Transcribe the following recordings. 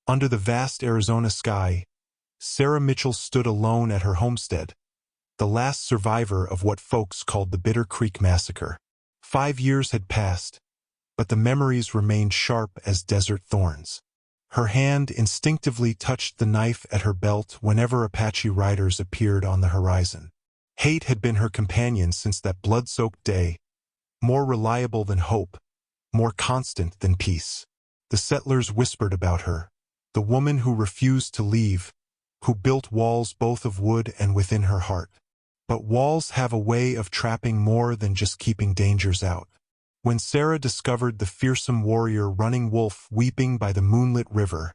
Under the vast Arizona sky, Sarah Mitchell stood alone at her homestead, the last survivor of what folks called the Bitter Creek Massacre. 5 years had passed, but the memories remained sharp as desert thorns. Her hand instinctively touched the knife at her belt whenever Apache riders appeared on the horizon. Hate had been her companion since that blood-soaked day, more reliable than hope, more constant than peace. The settlers whispered about her, the woman who refused to leave, who built walls both of wood and within her heart. But walls have a way of trapping more than just keeping dangers out. When Sarah discovered the fearsome warrior running wolf weeping by the moonlit river,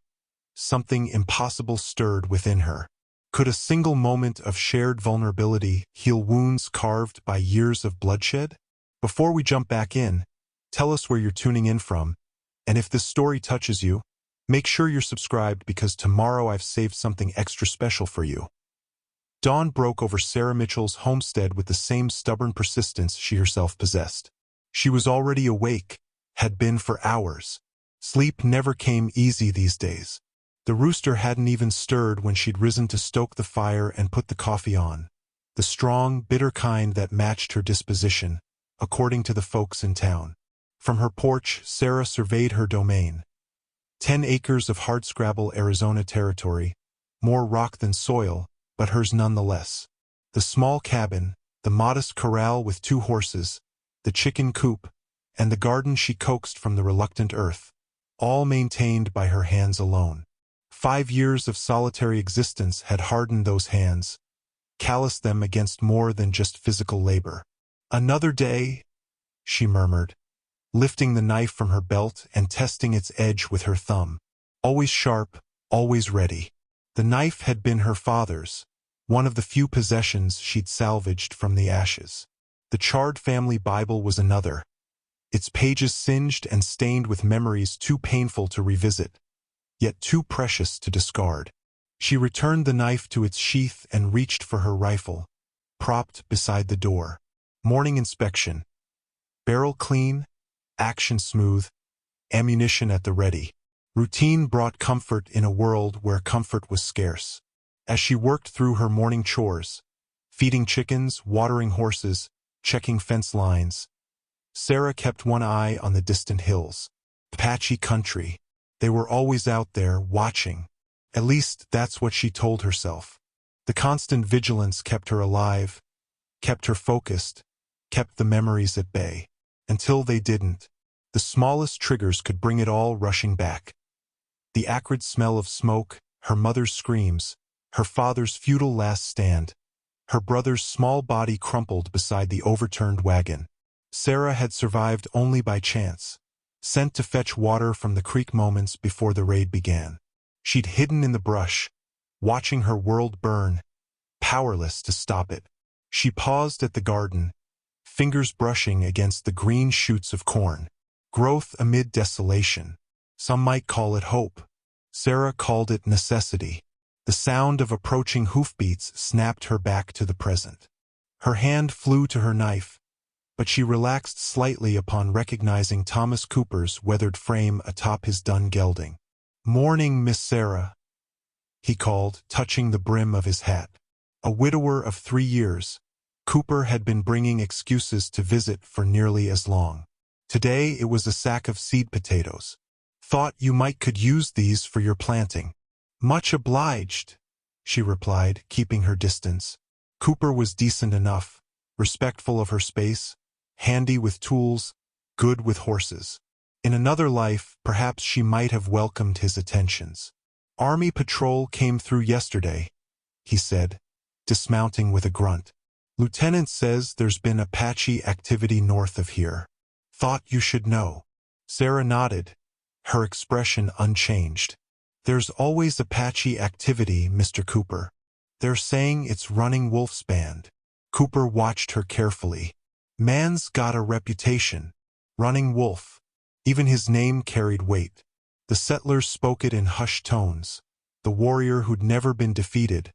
something impossible stirred within her. Could a single moment of shared vulnerability heal wounds carved by years of bloodshed? Before we jump back in, tell us where you're tuning in from, and if this story touches you, make sure you're subscribed because tomorrow I've saved something extra special for you. Dawn broke over Sarah Mitchell's homestead with the same stubborn persistence she herself possessed. She was already awake, had been for hours. Sleep never came easy these days. The rooster hadn't even stirred when she'd risen to stoke the fire and put the coffee on, the strong, bitter kind that matched her disposition, according to the folks in town. From her porch, Sarah surveyed her domain. 10 acres of hardscrabble Arizona territory, more rock than soil, but hers nonetheless. The small cabin, the modest corral with 2 horses, the chicken coop, and the garden she coaxed from the reluctant earth, all maintained by her hands alone. 5 years of solitary existence had hardened those hands, calloused them against more than just physical labor. "Another day," she murmured, lifting the knife from her belt and testing its edge with her thumb. Always sharp, always ready. The knife had been her father's, one of the few possessions she'd salvaged from the ashes. The charred family Bible was another, its pages singed and stained with memories too painful to revisit, yet too precious to discard. She returned the knife to its sheath and reached for her rifle, propped beside the door. Morning inspection. Barrel clean, action smooth, ammunition at the ready. Routine brought comfort in a world where comfort was scarce. As she worked through her morning chores, feeding chickens, watering horses, checking fence lines, Sarah kept one eye on the distant hills. Apache country. They were always out there, watching. At least that's what she told herself. The constant vigilance kept her alive, kept her focused, kept the memories at bay. Until they didn't, the smallest triggers could bring it all rushing back. The acrid smell of smoke, her mother's screams, her father's futile last stand, her brother's small body crumpled beside the overturned wagon. Sarah had survived only by chance, sent to fetch water from the creek moments before the raid began. She'd hidden in the brush, watching her world burn, powerless to stop it. She paused at the garden, fingers brushing against the green shoots of corn. Growth amid desolation. Some might call it hope. Sarah called it necessity. The sound of approaching hoofbeats snapped her back to the present. Her hand flew to her knife, but she relaxed slightly upon recognizing Thomas Cooper's weathered frame atop his dun gelding. "Morning, Miss Sarah," he called, touching the brim of his hat. A widower of 3 years, Cooper had been bringing excuses to visit for nearly as long. Today it was a sack of seed potatoes. "Thought you might could use these for your planting." "Much obliged," she replied, keeping her distance. Cooper was decent enough, respectful of her space, handy with tools, good with horses. In another life, perhaps she might have welcomed his attentions. "Army patrol came through yesterday," he said, dismounting with a grunt. "Lieutenant says there's been Apache activity north of here. Thought you should know." Sarah nodded, her expression unchanged. "There's always Apache activity, Mr. Cooper. They're saying it's running Wolf's band." Cooper watched her carefully. Man's got a reputation. Running Wolf. Even his name carried weight. The settlers spoke it in hushed tones. The warrior who'd never been defeated,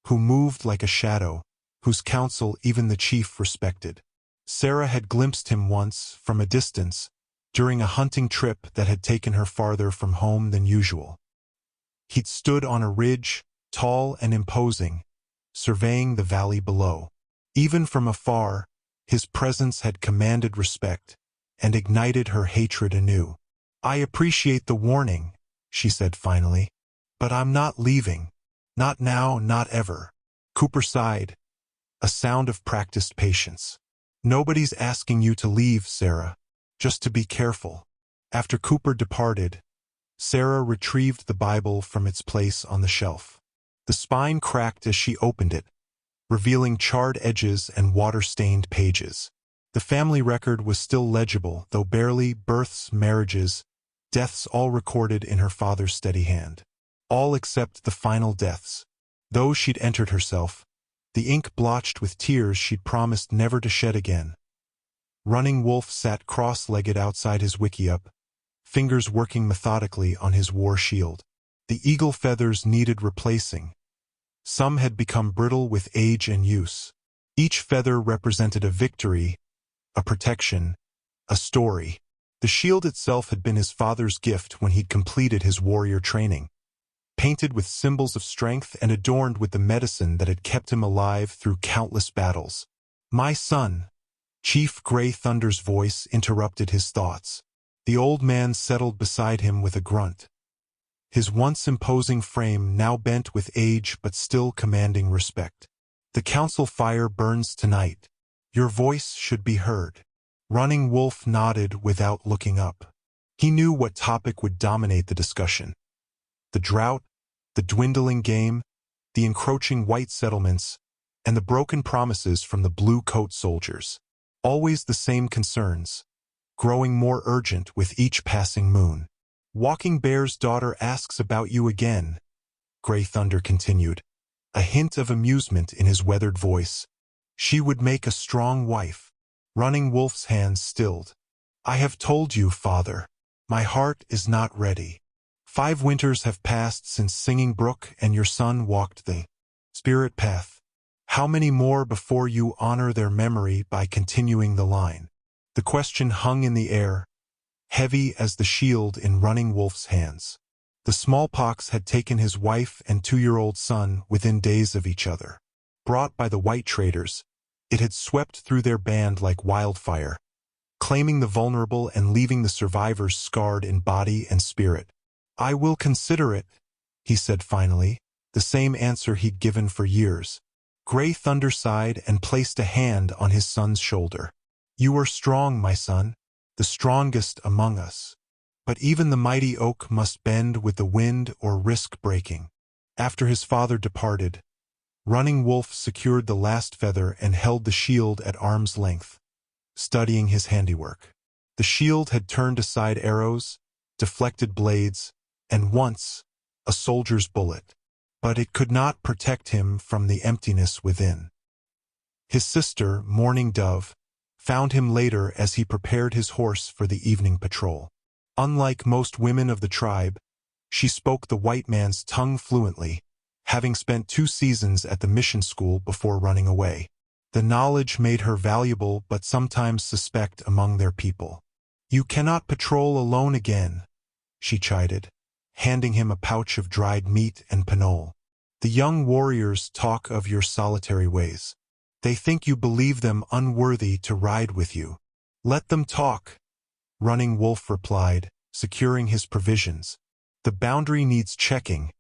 who moved like a shadow, whose counsel even the chief respected. Sarah had glimpsed him once, from a distance, during a hunting trip that had taken her farther from home than usual. He'd stood on a ridge, tall and imposing, surveying the valley below. Even from afar, his presence had commanded respect and ignited her hatred anew. "I appreciate the warning," she said finally, "but I'm not leaving. Not now, not ever." Cooper sighed, a sound of practiced patience. "Nobody's asking you to leave, Sarah. Just to be careful." After Cooper departed, Sarah retrieved the Bible from its place on the shelf. The spine cracked as she opened it, revealing charred edges and water-stained pages. The family record was still legible, though barely. Births, marriages, deaths all recorded in her father's steady hand. All except the final deaths. Those she'd entered herself, the ink blotched with tears she'd promised never to shed again. Running Wolf sat cross-legged outside his wickiup, fingers working methodically on his war shield. The eagle feathers needed replacing. Some had become brittle with age and use. Each feather represented a victory, a protection, a story. The shield itself had been his father's gift when he'd completed his warrior training, painted with symbols of strength and adorned with the medicine that had kept him alive through countless battles. "My son," Chief Gray Thunder's voice interrupted his thoughts. The old man settled beside him with a grunt, his once imposing frame now bent with age but still commanding respect. "The council fire burns tonight. Your voice should be heard." Running Wolf nodded without looking up. He knew what topic would dominate the discussion. The drought, the dwindling game, the encroaching white settlements, and the broken promises from the blue-coat soldiers. Always the same concerns, growing more urgent with each passing moon. "Walking Bear's daughter asks about you again," Gray Thunder continued, a hint of amusement in his weathered voice. "She would make a strong wife." Running Wolf's hands stilled. "I have told you, father. My heart is not ready. 5 winters have passed since Singing Brook and your son walked the spirit path. How many more before you honor their memory by continuing the line?" The question hung in the air, heavy as the shield in Running Wolf's hands. The smallpox had taken his wife and 2-year-old son within days of each other. Brought by the white traders, it had swept through their band like wildfire, claiming the vulnerable and leaving the survivors scarred in body and spirit. "I will consider it," he said finally, the same answer he'd given for years. Gray Thunder sighed and placed a hand on his son's shoulder. "You are strong, my son, the strongest among us. But even the mighty oak must bend with the wind or risk breaking." After his father departed, Running Wolf secured the last feather and held the shield at arm's length, studying his handiwork. The shield had turned aside arrows, deflected blades, and once, a soldier's bullet. But it could not protect him from the emptiness within. His sister, Mourning Dove, found him later as he prepared his horse for the evening patrol. Unlike most women of the tribe, she spoke the white man's tongue fluently, having spent 2 seasons at the mission school before running away. The knowledge made her valuable but sometimes suspect among their people. "You cannot patrol alone again," she chided, handing him a pouch of dried meat and pinole. "The young warriors talk of your solitary ways. They think you believe them unworthy to ride with you." "Let them talk," Running Wolf replied, securing his provisions. "The boundary needs checking,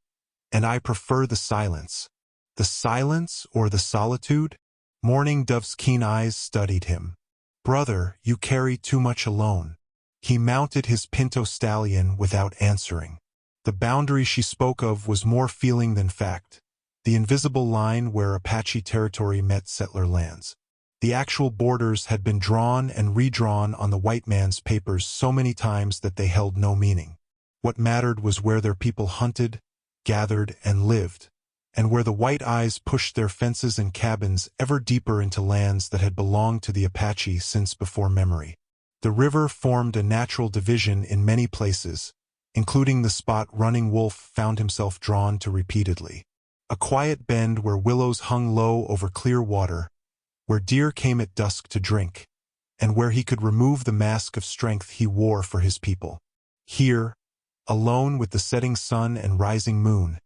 and I prefer the silence." "The silence or the solitude?" Mourning Dove's keen eyes studied him. "Brother, you carry too much alone." He mounted his pinto stallion without answering. The boundary she spoke of was more feeling than fact, the invisible line where Apache territory met settler lands. The actual borders had been drawn and redrawn on the white man's papers so many times that they held no meaning. What mattered was where their people hunted, gathered, and lived, and where the white eyes pushed their fences and cabins ever deeper into lands that had belonged to the Apache since before memory. The river formed a natural division in many places, including the spot Running Wolf found himself drawn to repeatedly. A quiet bend where willows hung low over clear water, where deer came at dusk to drink, and where he could remove the mask of strength he wore for his people. Here, alone with the setting sun and rising moon.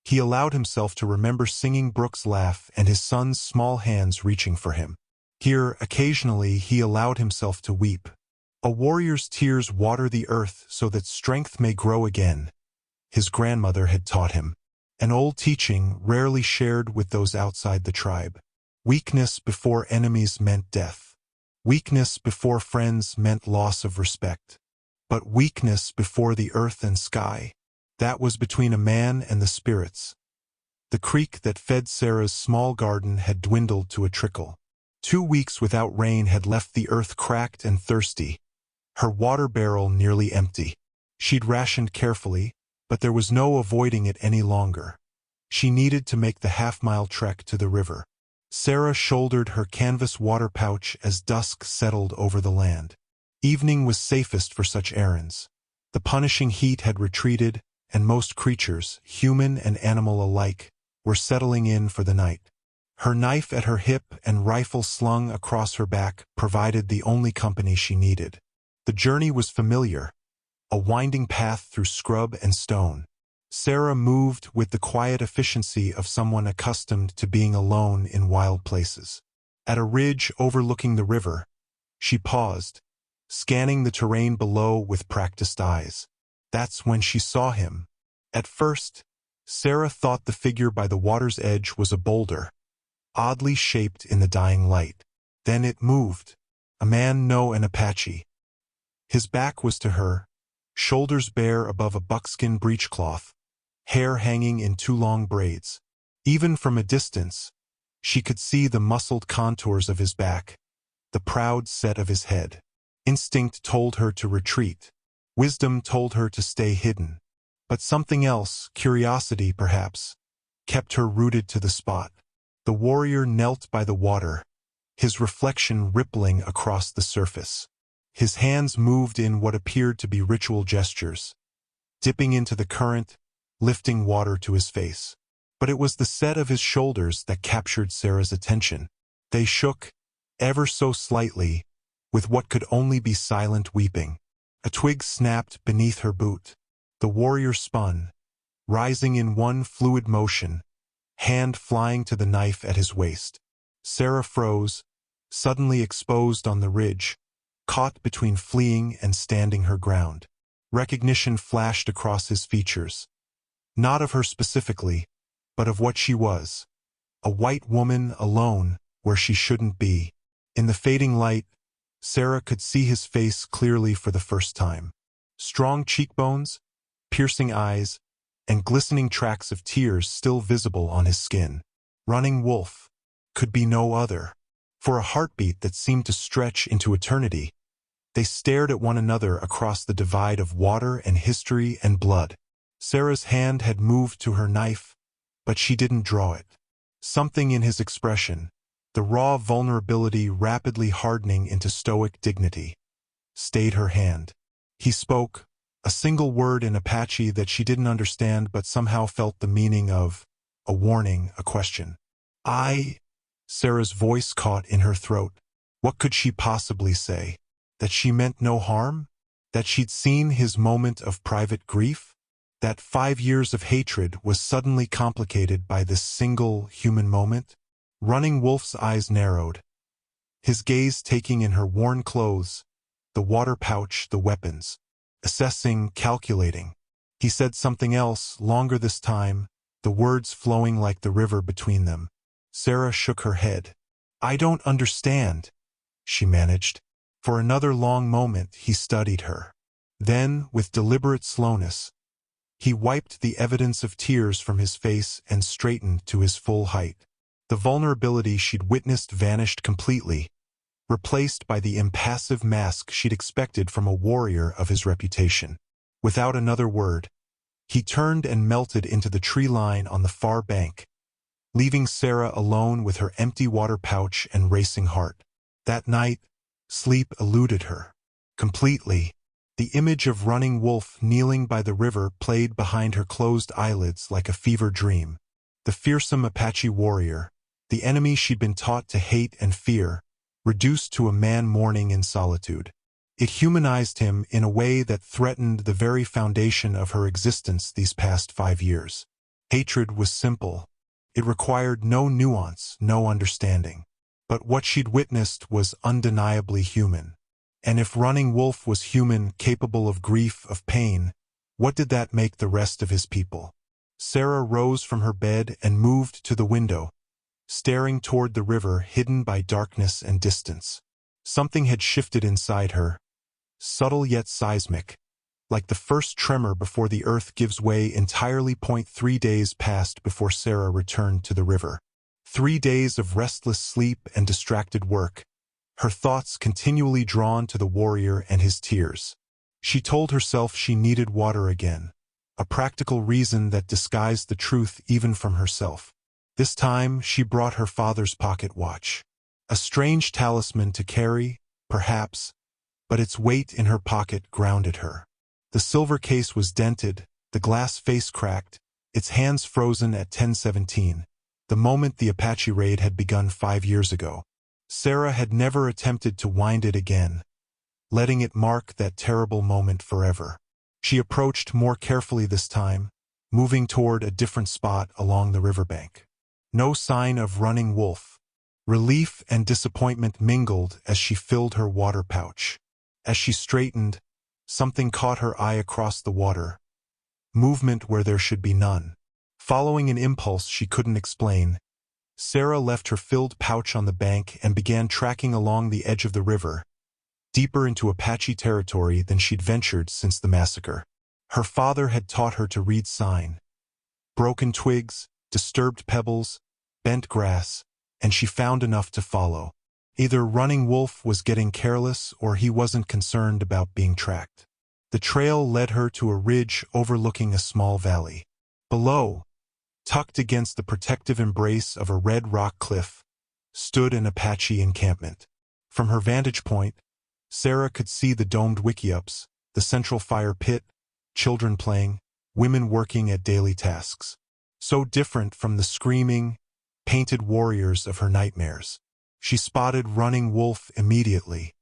He allowed himself to remember singing Brooke's laugh and his son's small hands reaching for him. Here, occasionally, he allowed himself to weep. A warrior's tears water the earth so that strength may grow again, his grandmother had taught him. An old teaching rarely shared with those outside the tribe. Weakness before enemies meant death. Weakness before friends meant loss of respect. But weakness before the earth and sky, that was between a man and the spirits. The creek that fed Sarah's small garden had dwindled to a trickle. 2 weeks without rain had left the earth cracked and thirsty, her water barrel nearly empty. She'd rationed carefully, but there was no avoiding it any longer. She needed to make the half-mile trek to the river. Sarah shouldered her canvas water pouch as dusk settled over the land. Evening was safest for such errands. The punishing heat had retreated, and most creatures, human and animal alike, were settling in for the night. Her knife at her hip and rifle slung across her back provided the only company she needed. The journey was familiar, a winding path through scrub and stone. Sarah moved with the quiet efficiency of someone accustomed to being alone in wild places. At a ridge overlooking the river, she paused, scanning the terrain below with practiced eyes. That's when she saw him. At first, Sarah thought the figure by the water's edge was a boulder, oddly shaped in the dying light. Then it moved. A man, no, an Apache. His back was to her, shoulders bare above a buckskin breechcloth, hair hanging in 2 long braids. Even from a distance, she could see the muscled contours of his back, the proud set of his head. Instinct told her to retreat. Wisdom told her to stay hidden. But something else, curiosity perhaps, kept her rooted to the spot. The warrior knelt by the water, his reflection rippling across the surface. His hands moved in what appeared to be ritual gestures, dipping into the current, lifting water to his face. But it was the set of his shoulders that captured Sarah's attention. They shook, ever so slightly, with what could only be silent weeping. A twig snapped beneath her boot. The warrior spun, rising in one fluid motion, hand flying to the knife at his waist. Sarah froze, suddenly exposed on the ridge, caught between fleeing and standing her ground. Recognition flashed across his features. Not of her specifically, but of what she was. A white woman alone where she shouldn't be. In the fading light, Sarah could see his face clearly for the first time. Strong cheekbones, piercing eyes, and glistening tracks of tears still visible on his skin. Running wolf could be no other. For a heartbeat that seemed to stretch into eternity, they stared at one another across the divide of water and history and blood. Sarah's hand had moved to her knife, but she didn't draw it. Something in his expression, the raw vulnerability rapidly hardening into stoic dignity, stayed her hand. He spoke, a single word in Apache that she didn't understand but somehow felt the meaning of, a warning, a question. Sarah's voice caught in her throat. What could she possibly say? That she meant no harm? That she'd seen his moment of private grief? That 5 years of hatred was suddenly complicated by this single human moment? Running Wolf's eyes narrowed, his gaze taking in her worn clothes, the water pouch, the weapons. Assessing, calculating. He said something else, longer this time, the words flowing like the river between them. Sarah shook her head. I don't understand, she managed. For another long moment he studied her. Then, with deliberate slowness, he wiped the evidence of tears from his face and straightened to his full height. The vulnerability she'd witnessed vanished completely, replaced by the impassive mask she'd expected from a warrior of his reputation. Without another word, he turned and melted into the tree line on the far bank, leaving Sarah alone with her empty water pouch and racing heart. That night, sleep eluded her completely. The image of Running Wolf kneeling by the river played behind her closed eyelids like a fever dream. The fearsome Apache warrior, the enemy she'd been taught to hate and fear, reduced to a man mourning in solitude. It humanized him in a way that threatened the very foundation of her existence these past 5 years. Hatred was simple. It required no nuance, no understanding. But what she'd witnessed was undeniably human. And if Running Wolf was human, capable of grief, of pain, what did that make the rest of his people? Sarah rose from her bed and moved to the window, staring toward the river hidden by darkness and distance. Something had shifted inside her, subtle yet seismic, like the first tremor before the earth gives way entirely. 3 days passed before Sarah returned to the river. 3 days of restless sleep and distracted work, her thoughts continually drawn to the warrior and his tears. She told herself she needed water again, a practical reason that disguised the truth even from herself. This time she brought her father's pocket watch. A strange talisman to carry, perhaps, but its weight in her pocket grounded her. The silver case was dented, the glass face cracked, its hands frozen at 10:17, the moment the Apache raid had begun 5 years ago. Sarah had never attempted to wind it again, letting it mark that terrible moment forever. She approached more carefully this time, moving toward a different spot along the riverbank. No sign of Running Wolf. Relief and disappointment mingled as she filled her water pouch. As she straightened, something caught her eye across the water. Movement where there should be none. Following an impulse she couldn't explain, Sarah left her filled pouch on the bank and began tracking along the edge of the river, deeper into Apache territory than she'd ventured since the massacre. Her father had taught her to read sign. Broken twigs, disturbed pebbles, bent grass, and she found enough to follow. Either Running Wolf was getting careless or he wasn't concerned about being tracked. The trail led her to a ridge overlooking a small valley. Below, tucked against the protective embrace of a red rock cliff, stood an Apache encampment. From her vantage point, Sarah could see the domed wickiups, the central fire pit, children playing, women working at daily tasks. So different from the screaming, painted warriors of her nightmares. She spotted Running Wolf immediately.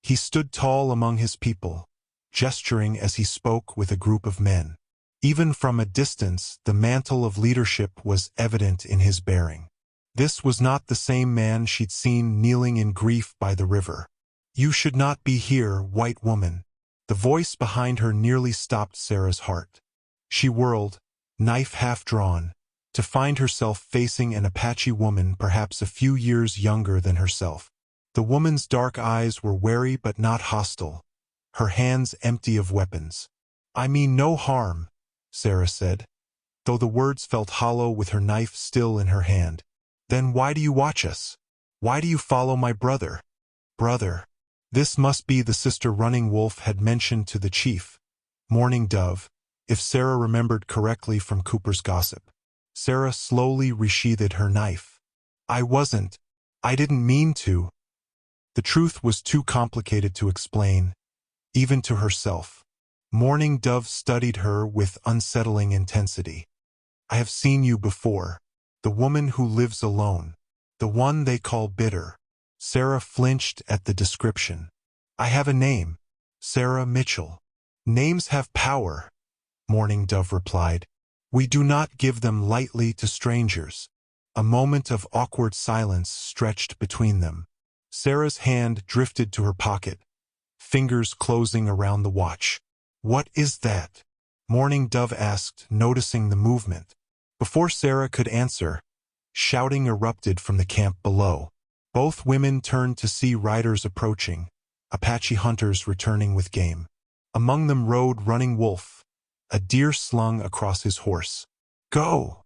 He stood tall among his people, gesturing as he spoke with a group of men. Even from a distance, the mantle of leadership was evident in his bearing. This was not the same man she'd seen kneeling in grief by the river. "You should not be here, white woman." The voice behind her nearly stopped Sarah's heart. She whirled, knife half drawn, to find herself facing an Apache woman perhaps a few years younger than herself. The woman's dark eyes were wary but not hostile, her hands empty of weapons. "I mean no harm," Sarah said, though the words felt hollow with her knife still in her hand. "Then why do you watch us? Why do you follow my brother?" Brother. This must be the sister Running Wolf had mentioned to the chief, Mourning Dove, if Sarah remembered correctly from Cooper's gossip. Sarah slowly resheathed her knife. I didn't mean to." The truth was too complicated to explain, even to herself. Mourning Dove studied her with unsettling intensity. "I have seen you before. The woman who lives alone. The one they call Bitter." Sarah flinched at the description. "I have a name. Sarah Mitchell." "Names have power," Mourning Dove replied. "We do not give them lightly to strangers." A moment of awkward silence stretched between them. Sarah's hand drifted to her pocket, fingers closing around the watch. "What is that?" Mourning Dove asked, noticing the movement. Before Sarah could answer, shouting erupted from the camp below. Both women turned to see riders approaching, Apache hunters returning with game. Among them rode Running Wolf, a deer slung across his horse. "Go,"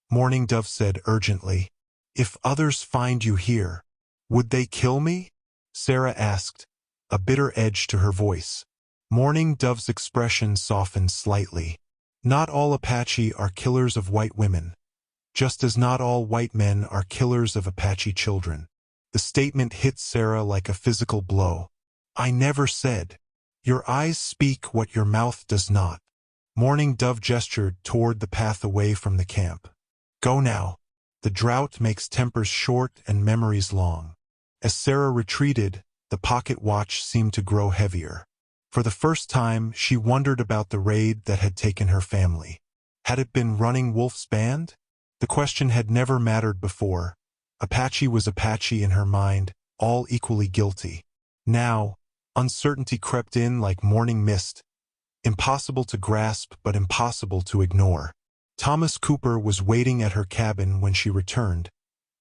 Mourning Dove said urgently. "If others find you here, would they kill me?" Sarah asked, a bitter edge to her voice. Mourning Dove's expression softened slightly. "Not all Apache are killers of white women, just as not all white men are killers of Apache children." The statement hit Sarah like a physical blow. "I never said." "Your eyes speak what your mouth does not." Mourning Dove gestured toward the path away from the camp. "Go now. The drought makes tempers short and memories long." As Sarah retreated, The pocket watch seemed to grow heavier. For the first time, she wondered about the raid that had taken her family. Had it been Running Wolf's band? The question had never mattered before. Apache was Apache in her mind, all equally guilty. Now, uncertainty crept in like morning mist, impossible to grasp but impossible to ignore. Thomas Cooper was waiting at her cabin when she returned,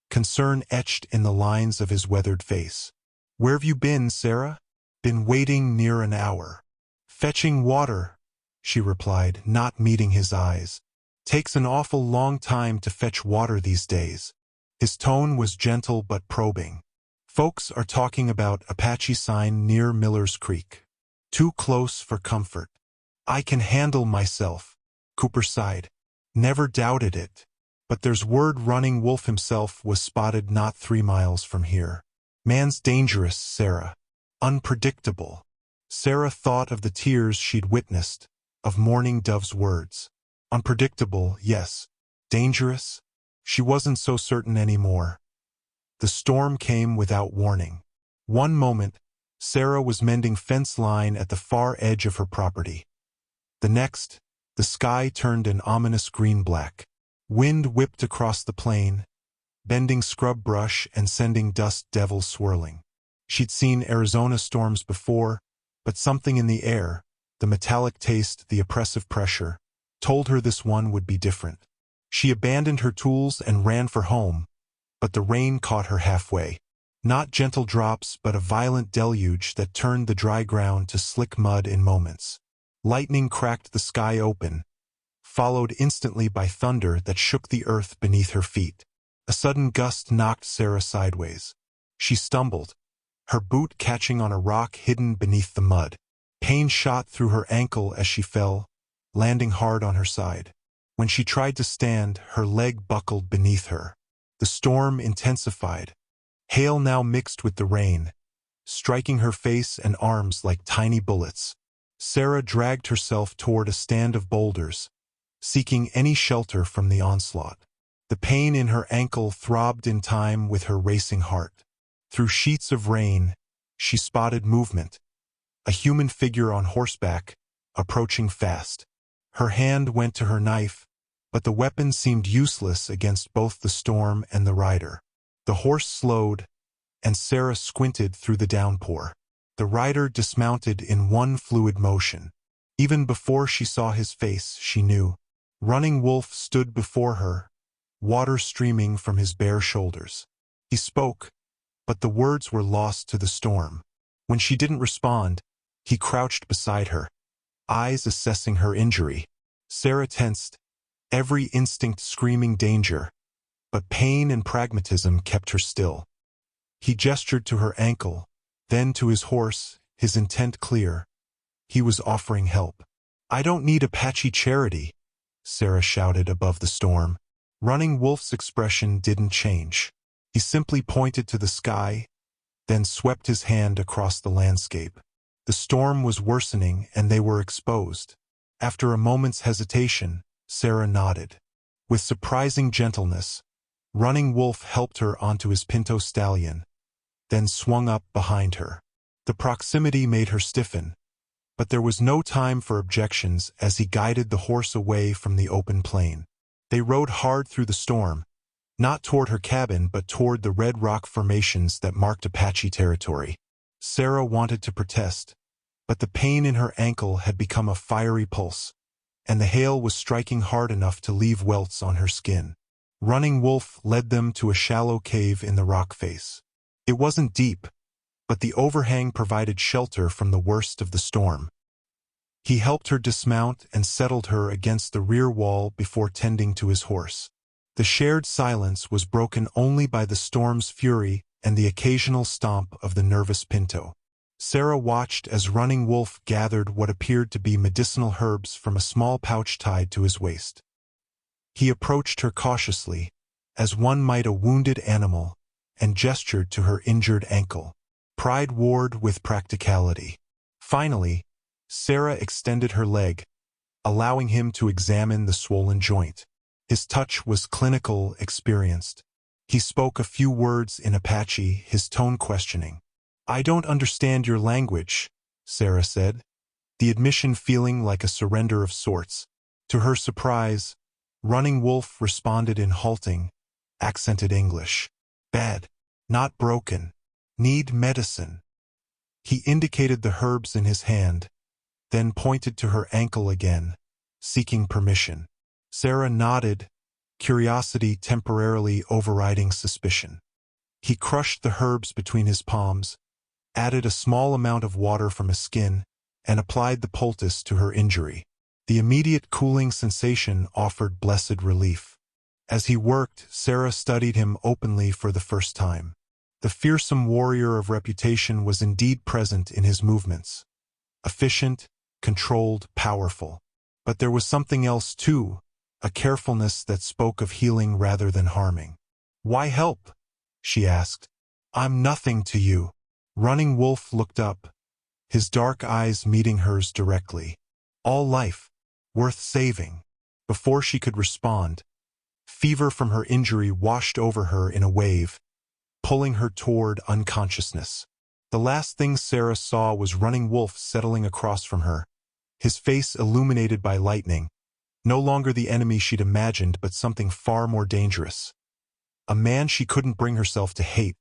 concern etched in the lines of his weathered face. "Where've you been, Sarah?" "Been waiting near an hour." "Fetching water," she replied, not meeting his eyes. "Takes an awful long time to fetch water these days." His tone was gentle but probing. "Folks are talking about Apache sign near Miller's Creek. Too close for comfort." "I can handle myself," Cooper sighed. "Never doubted it. But there's word Running Wolf himself was spotted not 3 miles from here. Man's dangerous, Sarah. Unpredictable." Sarah thought of the tears she'd witnessed, of Mourning Dove's words. Unpredictable, yes. Dangerous? She wasn't so certain anymore. The storm came without warning. One moment, Sarah was mending fence line at the far edge of her property. The next, the sky turned an ominous green-black. Wind whipped across the plain, bending scrub brush and sending dust devils swirling. She'd seen Arizona storms before, but something in the air, the metallic taste, the oppressive pressure, told her this one would be different. She abandoned her tools and ran for home, but the rain caught her halfway. Not gentle drops, but a violent deluge that turned the dry ground to slick mud in moments. Lightning cracked the sky open, followed instantly by thunder that shook the earth beneath her feet. A sudden gust knocked Sarah sideways. She stumbled, her boot catching on a rock hidden beneath the mud. Pain shot through her ankle as she fell, landing hard on her side. When she tried to stand, her leg buckled beneath her. The storm intensified. Hail now mixed with the rain, striking her face and arms like tiny bullets. Sarah dragged herself toward a stand of boulders, seeking any shelter from the onslaught. The pain in her ankle throbbed in time with her racing heart. Through sheets of rain, she spotted movement. A human figure on horseback, approaching fast. Her hand went to her knife, but the weapon seemed useless against both the storm and the rider. The horse slowed, and Sarah squinted through the downpour. The rider dismounted in one fluid motion. Even before she saw his face, she knew. Running Wolf stood before her, water streaming from his bare shoulders. He spoke, but the words were lost to the storm. When she didn't respond, he crouched beside her, eyes assessing her injury. Sarah tensed, every instinct screaming danger, but pain and pragmatism kept her still. He gestured to her ankle, then to his horse, his intent clear. He was offering help. "I don't need Apache charity," Sarah shouted above the storm. Running Wolf's expression didn't change. He simply pointed to the sky, then swept his hand across the landscape. The storm was worsening and they were exposed. After a moment's hesitation, Sarah nodded. With surprising gentleness, Running Wolf helped her onto his pinto stallion, then swung up behind her. The proximity made her stiffen, but there was no time for objections as he guided the horse away from the open plain. They rode hard through the storm, not toward her cabin but toward the red rock formations that marked Apache territory. Sarah wanted to protest, but the pain in her ankle had become a fiery pulse, and the hail was striking hard enough to leave welts on her skin. Running Wolf led them to a shallow cave in the rock face. It wasn't deep, but the overhang provided shelter from the worst of the storm. He helped her dismount and settled her against the rear wall before tending to his horse. The shared silence was broken only by the storm's fury and the occasional stomp of the nervous pinto. Sarah watched as Running Wolf gathered what appeared to be medicinal herbs from a small pouch tied to his waist. He approached her cautiously, as one might a wounded animal, and gestured to her injured ankle. Pride warred with practicality. Finally, Sarah extended her leg, allowing him to examine the swollen joint. His touch was clinical, experienced. He spoke a few words in Apache, his tone questioning. I don't understand your language, Sarah said, the admission feeling like a surrender of sorts. To her surprise, Running Wolf responded in halting, accented English. Bad. Not broken. Need medicine. He indicated the herbs in his hand, then pointed to her ankle again, seeking permission. Sarah nodded, curiosity temporarily overriding suspicion. He crushed the herbs between his palms, added a small amount of water from his skin, and applied the poultice to her injury. The immediate cooling sensation offered blessed relief. As he worked, Sarah studied him openly for the first time. The fearsome warrior of reputation was indeed present in his movements. Efficient, controlled, powerful. But there was something else too, a carefulness that spoke of healing rather than harming. "Why help?" she asked. "I'm nothing to you." Running Wolf looked up, his dark eyes meeting hers directly. All life, worth saving. Before she could respond, fever from her injury washed over her in a wave, pulling her toward unconsciousness. The last thing Sarah saw was Running Wolf settling across from her, his face illuminated by lightning, no longer the enemy she'd imagined but something far more dangerous. A man she couldn't bring herself to hate.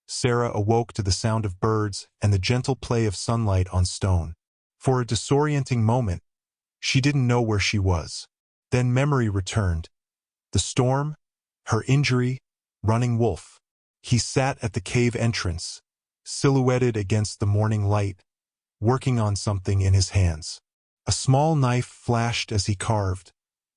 Sarah awoke to the sound of birds and the gentle play of sunlight on stone. For a disorienting moment, she didn't know where she was. Then memory returned. The storm, her injury, Running Wolf. He sat at the cave entrance, silhouetted against the morning light, working on something in his hands. A small knife flashed as he carved,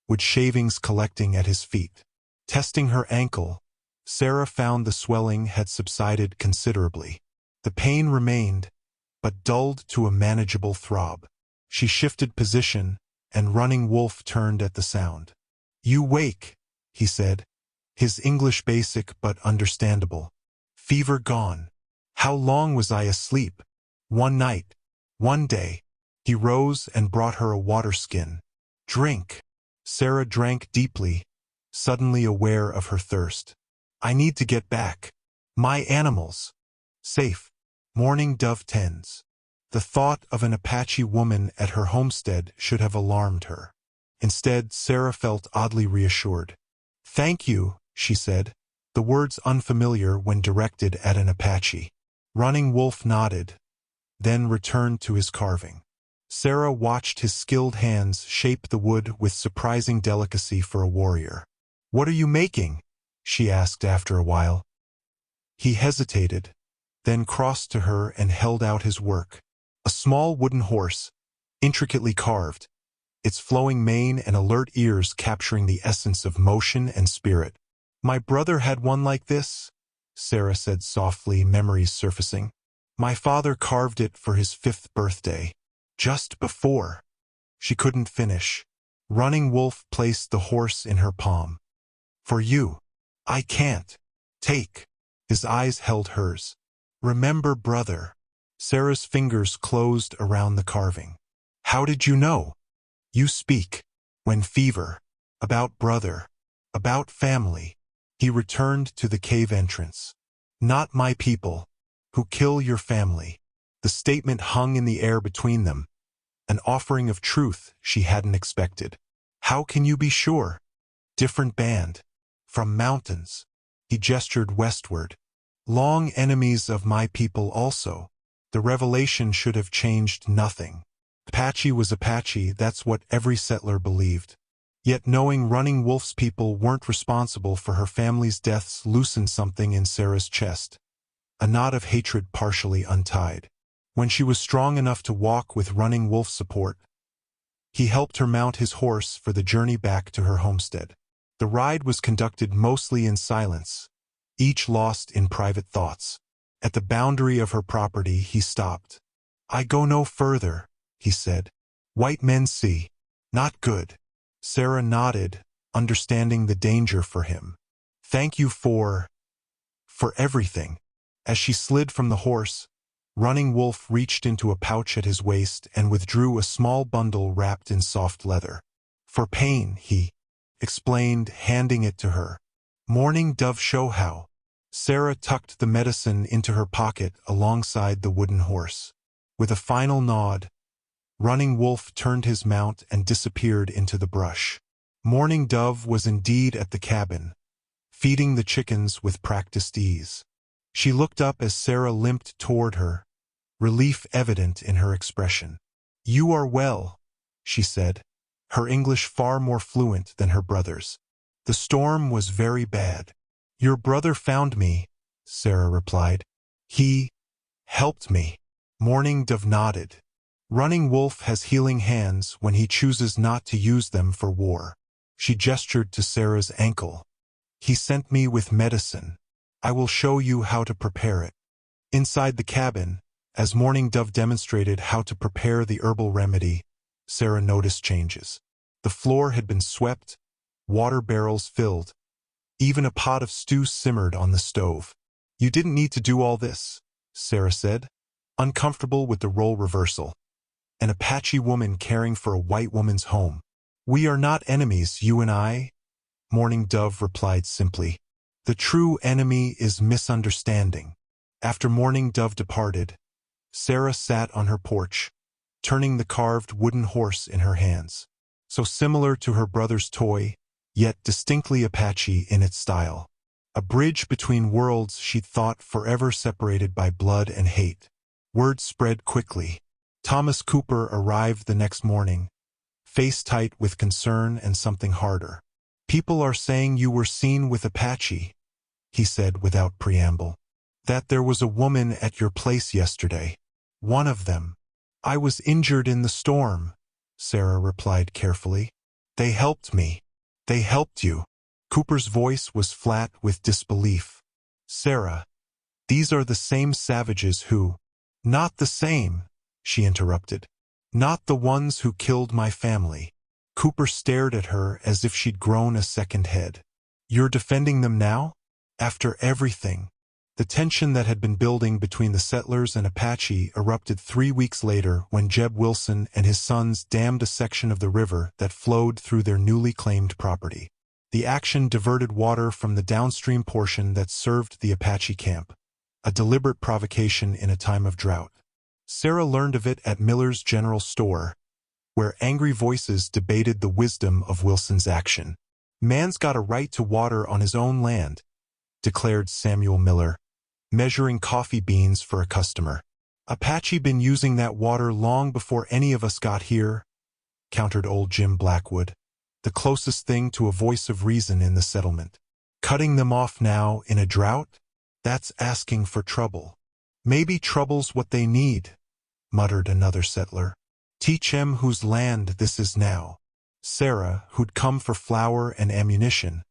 wood shavings collecting at his feet. Testing her ankle, Sarah found the swelling had subsided considerably. The pain remained, but dulled to a manageable throb. She shifted position, and Running Wolf turned at the sound. "You wake," he said, his English basic but understandable. "Fever gone. How long was I asleep?" "One night. One day." He rose and brought her a water skin. "Drink." Sarah drank deeply, suddenly aware of her thirst. "I need to get back. My animals. Safe. Mourning dove tens." The thought of an Apache woman at her homestead should have alarmed her. Instead, Sarah felt oddly reassured. "Thank you," she said, the words unfamiliar when directed at an Apache. Running Wolf nodded, then returned to his carving. Sarah watched his skilled hands shape the wood with surprising delicacy for a warrior. "What are you making?" she asked after a while. He hesitated, then crossed to her and held out his work. A small wooden horse, intricately carved, its flowing mane and alert ears capturing the essence of motion and spirit. "My brother had one like this," Sarah said softly, memories surfacing. "My father carved it for his 5th birthday. Just before." She couldn't finish. Running Wolf placed the horse in her palm. "For you. I can't. Take." His eyes held hers. "Remember, brother." Sarah's fingers closed around the carving. "How did you know?" "You speak. When fever. About brother. About family." He returned to the cave entrance. "Not my people. Who kill your family." The statement hung in the air between them, an offering of truth she hadn't expected. "How can you be sure?" "Different band. From mountains." He gestured westward. "Long enemies of my people also." The revelation should have changed nothing. Apache was Apache, that's what every settler believed. Yet knowing Running Wolf's people weren't responsible for her family's deaths loosened something in Sarah's chest, a knot of hatred partially untied. When she was strong enough to walk with Running Wolf's support, he helped her mount his horse for the journey back to her homestead. The ride was conducted mostly in silence, each lost in private thoughts. At the boundary of her property, he stopped. "I go no further," he said. "White men see. Not good." Sarah nodded, understanding the danger for him. "Thank you for everything." As she slid from the horse, Running Wolf reached into a pouch at his waist and withdrew a small bundle wrapped in soft leather. "For pain," he explained, handing it to her. "Morning dove show how." Sarah tucked the medicine into her pocket alongside the wooden horse. With a final nod, Running Wolf turned his mount and disappeared into the brush. Mourning Dove was indeed at the cabin, feeding the chickens with practiced ease. She looked up as Sarah limped toward her, relief evident in her expression. "You are well," she said, her English far more fluent than her brother's. "The storm was very bad." "Your brother found me," Sarah replied. "He helped me." Mourning Dove nodded. "Running Wolf has healing hands when he chooses not to use them for war." She gestured to Sarah's ankle. "He sent me with medicine. I will show you how to prepare it." Inside the cabin, as Mourning Dove demonstrated how to prepare the herbal remedy, Sarah noticed changes. The floor had been swept, water barrels filled, even a pot of stew simmered on the stove. "You didn't need to do all this," Sarah said, uncomfortable with the role reversal. An Apache woman caring for a white woman's home. "We are not enemies, you and I," Mourning Dove replied simply. "The true enemy is misunderstanding." After Mourning Dove departed, Sarah sat on her porch, turning the carved wooden horse in her hands. So similar to her brother's toy, yet distinctly Apache in its style. A bridge between worlds she'd thought forever separated by blood and hate. Word spread quickly. Thomas Cooper arrived the next morning, face tight with concern and something harder. "People are saying you were seen with Apache," he said without preamble. "That there was a woman at your place yesterday. One of them." "I was injured in the storm," Sarah replied carefully. "They helped me." "They helped you." Cooper's voice was flat with disbelief. "Sarah, these are the same savages who—" "Not the same," she interrupted. "Not the ones who killed my family." Cooper stared at her as if she'd grown a second head. "You're defending them now? After everything?" The tension that had been building between the settlers and Apache erupted 3 weeks later when Jeb Wilson and his sons dammed a section of the river that flowed through their newly claimed property. The action diverted water from the downstream portion that served the Apache camp, a deliberate provocation in a time of drought. Sarah learned of it at Miller's General Store, where angry voices debated the wisdom of Wilson's action. "Man's got a right to water on his own land," declared Samuel Miller, measuring coffee beans for a customer. "Apache been using that water long before any of us got here," countered old Jim Blackwood, the closest thing to a voice of reason in the settlement. "Cutting them off now in a drought? That's asking for trouble." "Maybe trouble's what they need," muttered another settler. "Teach 'em whose land this is now." Sarah, who'd come for flour and ammunition,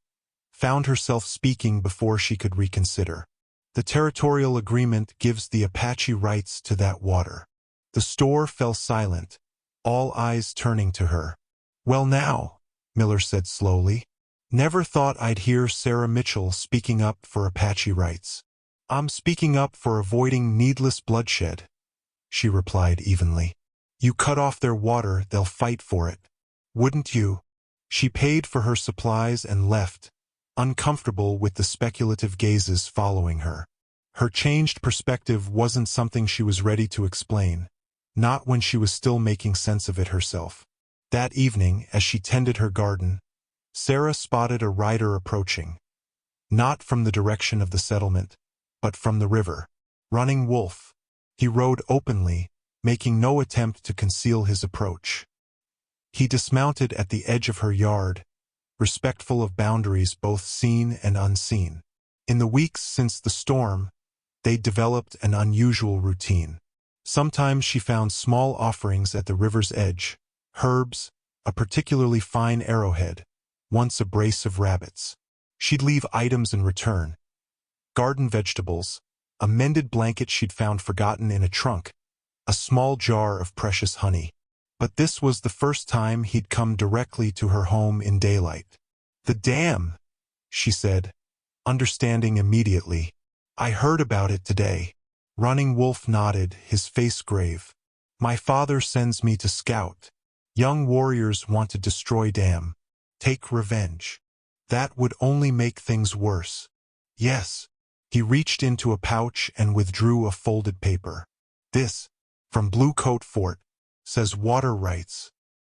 found herself speaking before she could reconsider. "The territorial agreement gives the Apache rights to that water." The store fell silent, all eyes turning to her. "Well now," Miller said slowly, "never thought I'd hear Sarah Mitchell speaking up for Apache rights." "I'm speaking up for avoiding needless bloodshed," she replied evenly. "You cut off their water, they'll fight for it. Wouldn't you?" She paid for her supplies and left, uncomfortable with the speculative gazes following her. Her changed perspective wasn't something she was ready to explain, not when she was still making sense of it herself. That evening, as she tended her garden, Sarah spotted a rider approaching, not from the direction of the settlement, but from the river. Running Wolf. He rode openly, making no attempt to conceal his approach. He dismounted at the edge of her yard, respectful of boundaries both seen and unseen. In the weeks since the storm, they'd developed an unusual routine. Sometimes she found small offerings at the river's edge, herbs, a particularly fine arrowhead, once a brace of rabbits. She'd leave items in return. Garden vegetables, a mended blanket she'd found forgotten in a trunk, a small jar of precious honey. But this was the first time he'd come directly to her home in daylight. "The dam," she said, understanding immediately. "I heard about it today." Running Wolf nodded, his face grave. "My father sends me to scout. Young warriors want to destroy dam. Take revenge. That would only make things worse." "Yes." He reached into a pouch and withdrew a folded paper. "This, from Blue Coat Fort, says water rights."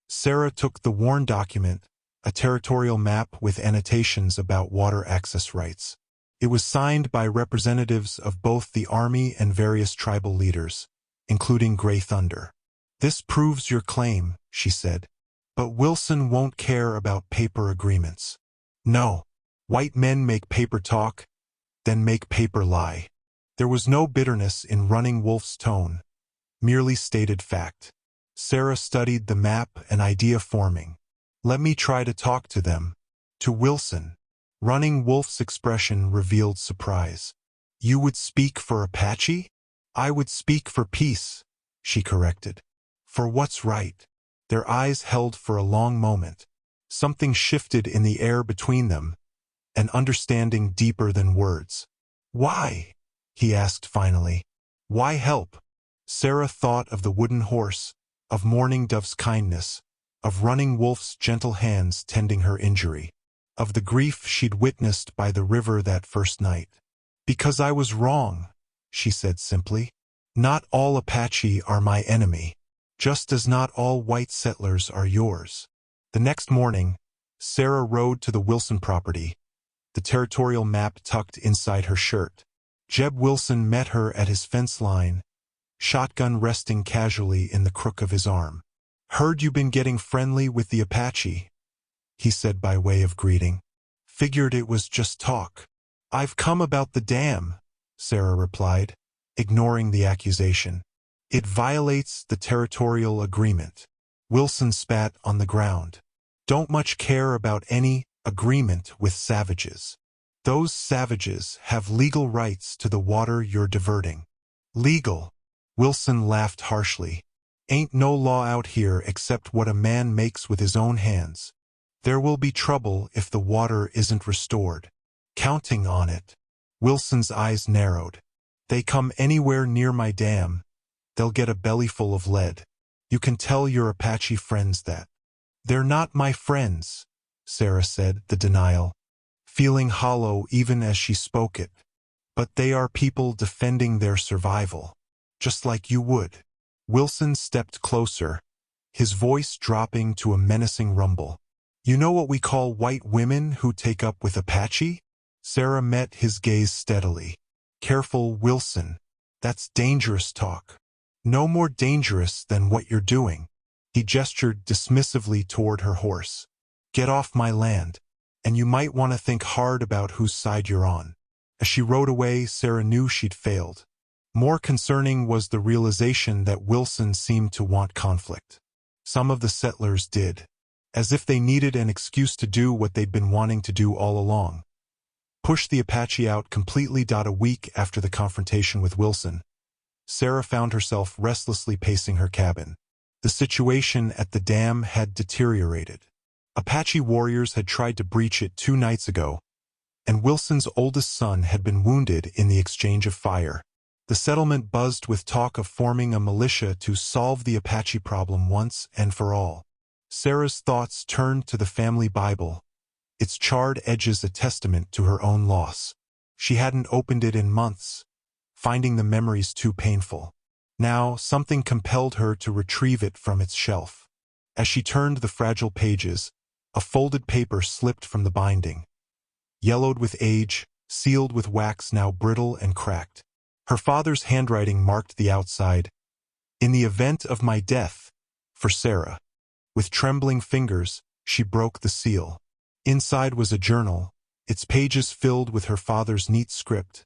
Sarah took the worn document, a territorial map with annotations about water access rights. It was signed by representatives of both the Army and various tribal leaders, including Grey Thunder. "This proves your claim," she said. "But Wilson won't care about paper agreements. No. White men make paper talk, then make paper lie." There was no bitterness in Running Wolf's tone, merely stated fact. Sarah studied the map and idea forming. "Let me try to talk to them." To Wilson. Running Wolf's expression revealed surprise. "You would speak for Apache?" "I would speak for peace," she corrected. "For what's right." Their eyes held for a long moment. Something shifted in the air between them, an understanding deeper than words. "Why?" he asked finally. "Why help?" Sarah thought of the wooden horse, of Mourning Dove's kindness, of Running Wolf's gentle hands tending her injury, of the grief she'd witnessed by the river that first night. "Because I was wrong," she said simply. "Not all Apache are my enemy, just as not all white settlers are yours." The next morning, Sarah rode to the Wilson property, the territorial map tucked inside her shirt. Jeb Wilson met her at his fence line, shotgun resting casually in the crook of his arm. "Heard you been getting friendly with the Apache," he said by way of greeting. "Figured it was just talk." "I've come about the dam," Sarah replied, ignoring the accusation. "It violates the territorial agreement." Wilson spat on the ground. "Don't much care about any agreement with savages. Those savages have legal rights to the water you're diverting." "Legal?" Wilson laughed harshly. "Ain't no law out here except what a man makes with his own hands. There will be trouble if the water isn't restored." "Counting on it." Wilson's eyes narrowed. "They come anywhere near my dam, they'll get a bellyful of lead. You can tell your Apache friends that." "They're not my friends," Sarah said, the denial, feeling hollow even as she spoke it. "But they are people defending their survival, just like you would." Wilson stepped closer, his voice dropping to a menacing rumble. "You know what we call white women who take up with Apache?" Sarah met his gaze steadily. "Careful, Wilson. That's dangerous talk. No more dangerous than what you're doing." He gestured dismissively toward her horse. "Get off my land, and you might want to think hard about whose side you're on." As she rode away, Sarah knew she'd failed. More concerning was the realization that Wilson seemed to want conflict. Some of the settlers did, as if they needed an excuse to do what they'd been wanting to do all along. Push the Apache out completely. A week after the confrontation with Wilson, Sarah found herself restlessly pacing her cabin. The situation at the dam had deteriorated. Apache warriors had tried to breach it 2 nights ago, and Wilson's oldest son had been wounded in the exchange of fire. The settlement buzzed with talk of forming a militia to solve the Apache problem once and for all. Sarah's thoughts turned to the family Bible, its charred edges a testament to her own loss. She hadn't opened it in months, finding the memories too painful. Now, something compelled her to retrieve it from its shelf. As she turned the fragile pages, a folded paper slipped from the binding. Yellowed with age, sealed with wax now brittle and cracked. Her father's handwriting marked the outside. "In the event of my death, for Sarah." With trembling fingers, she broke the seal. Inside was a journal, its pages filled with her father's neat script,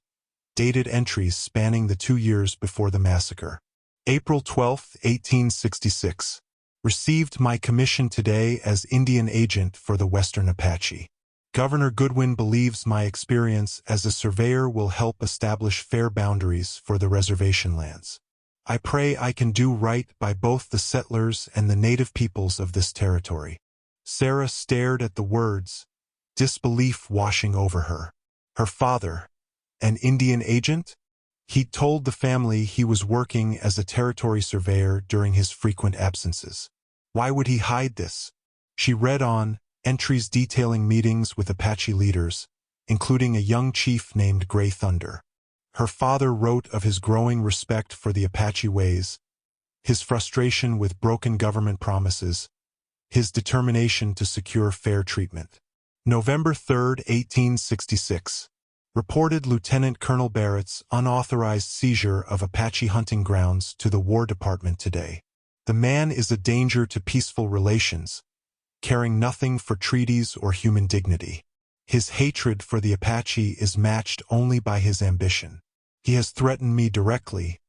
dated entries spanning the 2 years before the massacre. April 12, 1866. Received my commission today as Indian agent for the Western Apache. Governor Goodwin believes my experience as a surveyor will help establish fair boundaries for the reservation lands. I pray I can do right by both the settlers and the native peoples of this territory. Sarah stared at the words, disbelief washing over her. Her father, an Indian agent? He'd told the family he was working as a territory surveyor during his frequent absences. Why would he hide this? She read on, entries detailing meetings with Apache leaders, including a young chief named Gray Thunder. Her father wrote of his growing respect for the Apache ways, his frustration with broken government promises, his determination to secure fair treatment. November 3, 1866. Reported Lieutenant Colonel Barrett's unauthorized seizure of Apache hunting grounds to the War Department today. The man is a danger to peaceful relations, caring nothing for treaties or human dignity. His hatred for the Apache is matched only by his ambition. He has threatened me directly,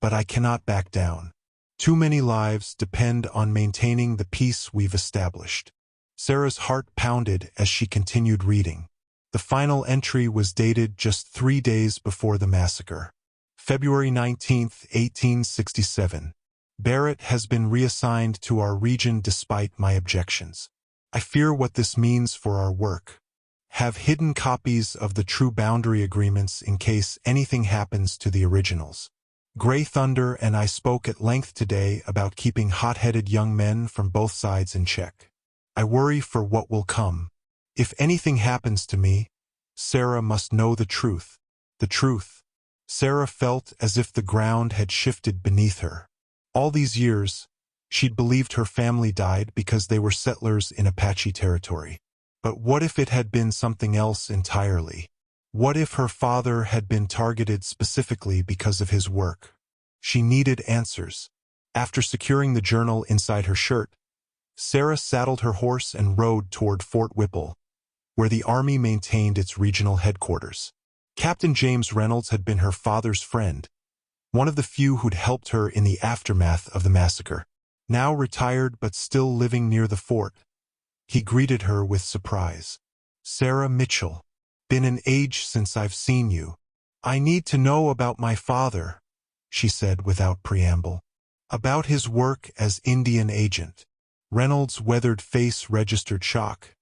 but I cannot back down. Too many lives depend on maintaining the peace we've established. Sarah's heart pounded as she continued reading. The final entry was dated just 3 days before the massacre. February 19, 1867. Barrett has been reassigned to our region despite my objections. I fear what this means for our work. Have hidden copies of the true boundary agreements in case anything happens to the originals. Gray Thunder and I spoke at length today about keeping hot-headed young men from both sides in check. I worry for what will come. If anything happens to me, Sarah must know the truth. The truth. Sarah felt as if the ground had shifted beneath her. All these years, she'd believed her family died because they were settlers in Apache territory. But what if it had been something else entirely? What if her father had been targeted specifically because of his work? She needed answers. After securing the journal inside her shirt, Sarah saddled her horse and rode toward Fort Whipple, where the Army maintained its regional headquarters. Captain James Reynolds had been her father's friend, one of the few who'd helped her in the aftermath of the massacre. Now retired but still living near the fort, he greeted her with surprise. "Sarah Mitchell. Been an age since I've seen you. I need to know about my father," she said without preamble. About his work as Indian agent. Reynolds' weathered face registered shock,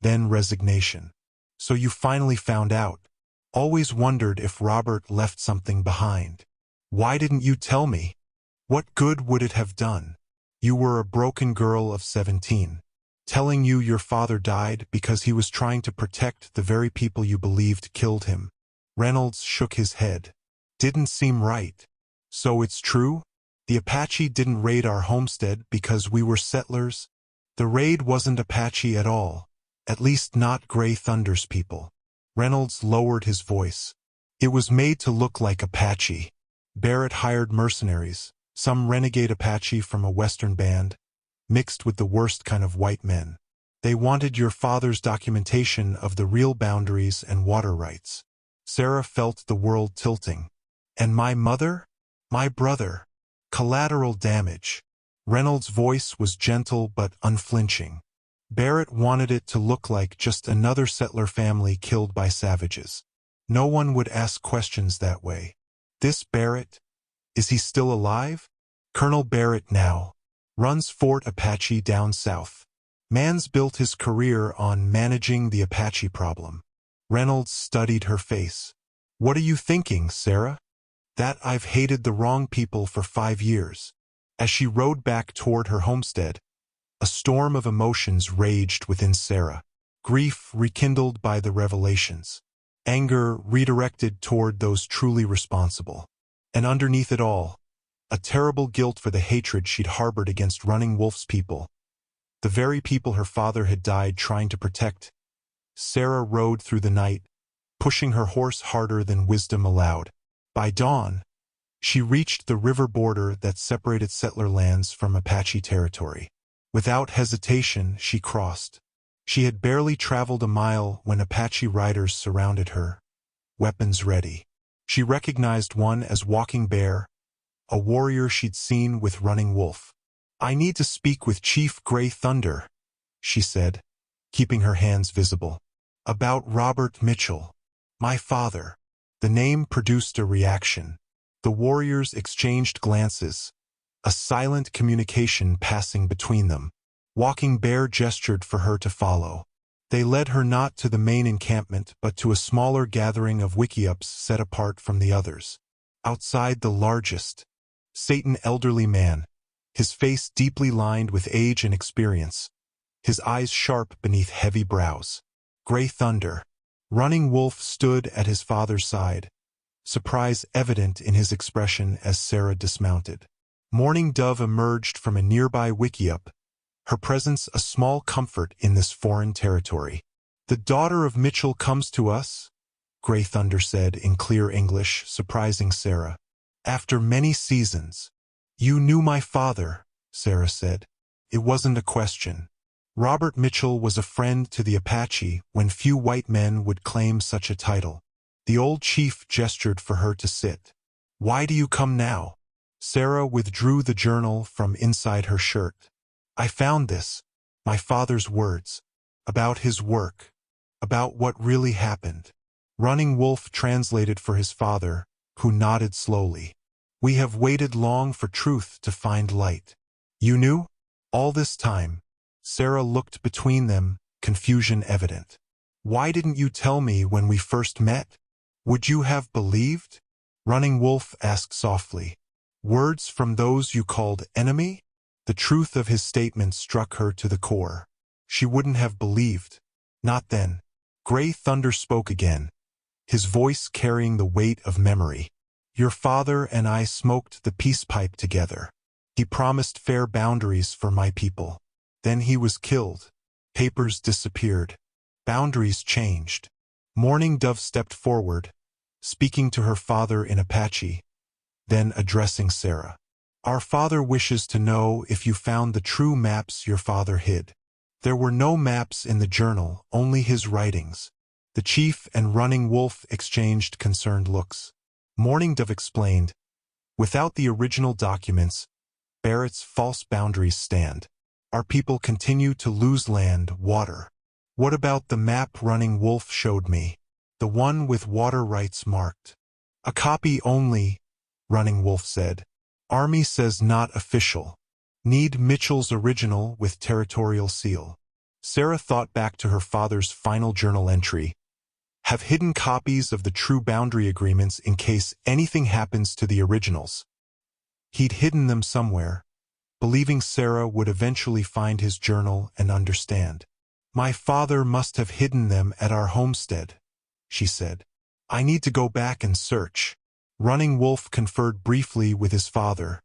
then resignation. "So you finally found out. Always wondered if Robert left something behind. Why didn't you tell me? What good would it have done? You were a broken girl of 17. Telling you your father died because he was trying to protect the very people you believed killed him." Reynolds shook his head. "Didn't seem right. So it's true? The Apache didn't raid our homestead because we were settlers? The raid wasn't Apache at all. At least not Gray Thunder's people." Reynolds lowered his voice. "It was made to look like Apache. Barrett hired mercenaries, some renegade Apache from a western band, mixed with the worst kind of white men. They wanted your father's documentation of the real boundaries and water rights." Sarah felt the world tilting. "And my mother? My brother? Collateral damage." Reynolds' voice was gentle but unflinching. "Barrett wanted it to look like just another settler family killed by savages. No one would ask questions that way. This Barrett? Is he still alive? Colonel Barrett now. Runs Fort Apache down south. Man's built his career on managing the Apache problem." Reynolds studied her face. "What are you thinking, Sarah?" "That I've hated the wrong people for 5 years." As she rode back toward her homestead, a storm of emotions raged within Sarah. Grief rekindled by the revelations. Anger redirected toward those truly responsible. And underneath it all, a terrible guilt for the hatred she'd harbored against Running Wolf's people, the very people her father had died trying to protect. Sarah rode through the night, pushing her horse harder than wisdom allowed. By dawn, she reached the river border that separated settler lands from Apache territory. Without hesitation, she crossed. She had barely traveled a mile when Apache riders surrounded her, weapons ready. She recognized one as Walking Bear, a warrior she'd seen with Running Wolf. "I need to speak with Chief Gray Thunder," she said, keeping her hands visible. "About Robert Mitchell. My father." The name produced a reaction. The warriors exchanged glances, a silent communication passing between them. Walking Bear gestured for her to follow. They led her not to the main encampment but to a smaller gathering of wickiups set apart from the others. Outside the largest, Satan elderly man, his face deeply lined with age and experience, his eyes sharp beneath heavy brows. "Gray Thunder." Running Wolf stood at his father's side, surprise evident in his expression as Sarah dismounted. Mourning Dove emerged from a nearby wickiup, her presence a small comfort in this foreign territory. "The daughter of Mitchell comes to us," Grey Thunder said in clear English, surprising Sarah. "After many seasons." "You knew my father," Sarah said. It wasn't a question. Robert Mitchell was a friend to the Apache when few white men would claim such a title. The old chief gestured for her to sit. "Why do you come now?" Sarah withdrew the journal from inside her shirt. "I found this, my father's words, about his work, about what really happened." Running Wolf translated for his father, who nodded slowly. "We have waited long for truth to find light." "You knew? All this time?" Sarah looked between them, confusion evident. "Why didn't you tell me when we first met? Would you have believed?" Running Wolf asked softly. "Words from those you called enemy?" The truth of his statement struck her to the core. She wouldn't have believed. Not then. Grey Thunder spoke again, his voice carrying the weight of memory. "Your father and I smoked the peace pipe together. He promised fair boundaries for my people. Then he was killed. Papers disappeared. Boundaries changed." Mourning Dove stepped forward, speaking to her father in Apache, then addressing Sarah. "Our father wishes to know if you found the true maps your father hid." There were no maps in the journal, only his writings. The chief and Running Wolf exchanged concerned looks. Mourning Dove explained, "Without the original documents, Barrett's false boundaries stand. Our people continue to lose land, water." "What about the map Running Wolf showed me? The one with water rights marked?" "A copy only," Running Wolf said. "Army says not official. Need Mitchell's original with territorial seal." Sarah thought back to her father's final journal entry. "Have hidden copies of the true boundary agreements in case anything happens to the originals." He'd hidden them somewhere, believing Sarah would eventually find his journal and understand. "My father must have hidden them at our homestead," she said. "I need to go back and search." Running Wolf conferred briefly with his father,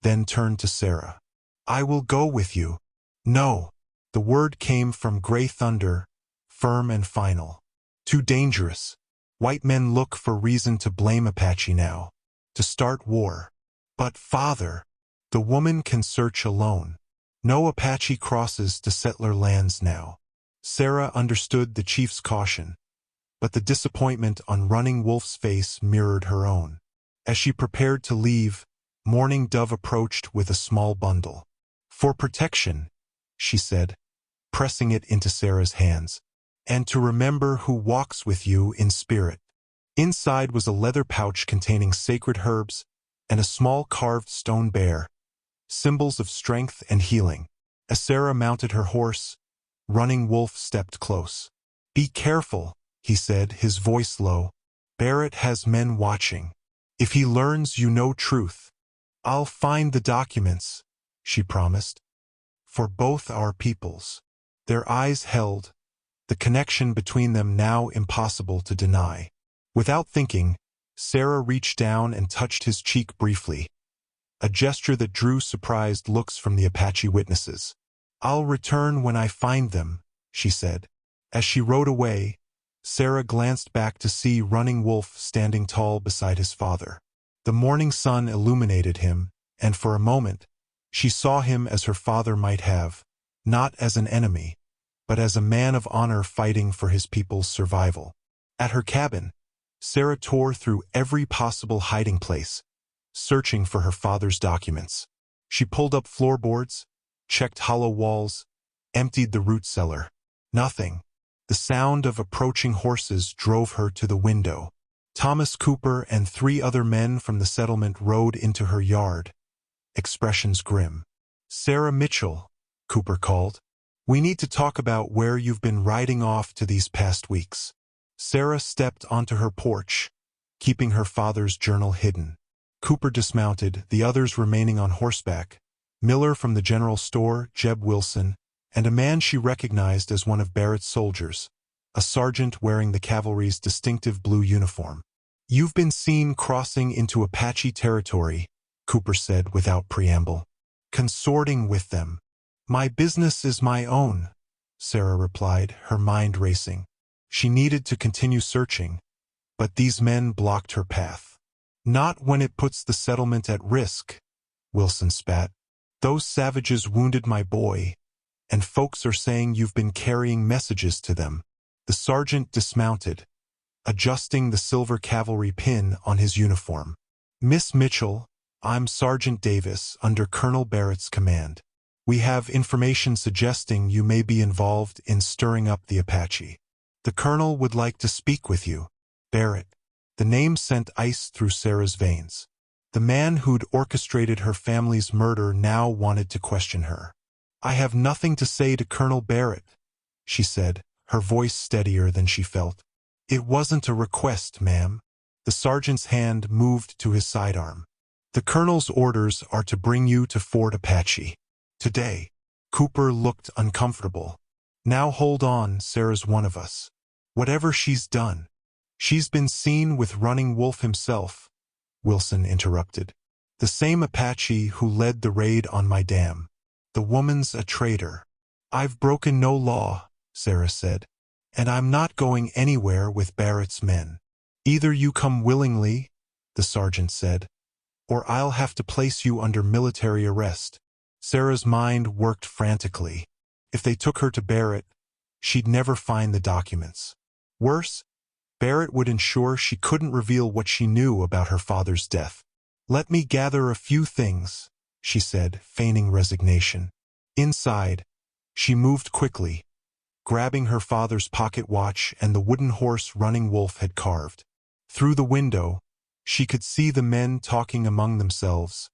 then turned to Sarah. "I will go with you." "No." The word came from Grey Thunder, firm and final. "Too dangerous. White men look for reason to blame Apache now, to start war." "But father, the woman can search alone. No Apache crosses to settler lands now." Sarah understood the chief's caution, but the disappointment on Running Wolf's face mirrored her own. As she prepared to leave, Mourning Dove approached with a small bundle. "For protection," she said, pressing it into Sarah's hands, "and to remember who walks with you in spirit." Inside was a leather pouch containing sacred herbs and a small carved stone bear, symbols of strength and healing. As Sarah mounted her horse, Running Wolf stepped close. "Be careful," he said, his voice low. "Barrett has men watching. If he learns you know truth." "I'll find the documents," she promised, "for both our peoples." Their eyes held, the connection between them now impossible to deny. Without thinking, Sarah reached down and touched his cheek briefly, a gesture that drew surprised looks from the Apache witnesses. "I'll return when I find them," she said. As she rode away, Sarah glanced back to see Running Wolf standing tall beside his father. The morning sun illuminated him, and for a moment, she saw him as her father might have, not as an enemy, but as a man of honor fighting for his people's survival. At her cabin, Sarah tore through every possible hiding place, searching for her father's documents. She pulled up floorboards, checked hollow walls, emptied the root cellar. Nothing. The sound of approaching horses drove her to the window. Thomas Cooper and 3 other men from the settlement rode into her yard, expressions grim. "Sarah Mitchell," Cooper called. "We need to talk about where you've been riding off to these past weeks." Sarah stepped onto her porch, keeping her father's journal hidden. Cooper dismounted, the others remaining on horseback. Miller from the general store, Jeb Wilson, and a man she recognized as one of Barrett's soldiers, a sergeant wearing the cavalry's distinctive blue uniform. "You've been seen crossing into Apache territory," Cooper said without preamble. "Consorting with them." "My business is my own," Sarah replied, her mind racing. She needed to continue searching, but these men blocked her path. "Not when it puts the settlement at risk," Wilson spat. "Those savages wounded my boy, and folks are saying you've been carrying messages to them." The sergeant dismounted, adjusting the silver cavalry pin on his uniform. "Miss Mitchell, I'm Sergeant Davis, under Colonel Barrett's command. We have information suggesting you may be involved in stirring up the Apache. The colonel would like to speak with you." Barrett. The name sent ice through Sarah's veins. The man who'd orchestrated her family's murder now wanted to question her. "I have nothing to say to Colonel Barrett," she said, her voice steadier than she felt. "It wasn't a request, ma'am." The sergeant's hand moved to his sidearm. "The colonel's orders are to bring you to Fort Apache. Today." Cooper looked uncomfortable. "Now hold on, Sarah's one of us. Whatever she's done." "She's been seen with Running Wolf himself," Wilson interrupted. "The same Apache who led the raid on my dam. The woman's a traitor." "I've broken no law," Sarah said, "and I'm not going anywhere with Barrett's men." "Either you come willingly," the sergeant said, "or I'll have to place you under military arrest." Sarah's mind worked frantically. If they took her to Barrett, she'd never find the documents. Worse, Barrett would ensure she couldn't reveal what she knew about her father's death. "Let me gather a few things," she said, feigning resignation. Inside, she moved quickly, grabbing her father's pocket watch and the wooden horse Running Wolf had carved. Through the window, she could see the men talking among themselves,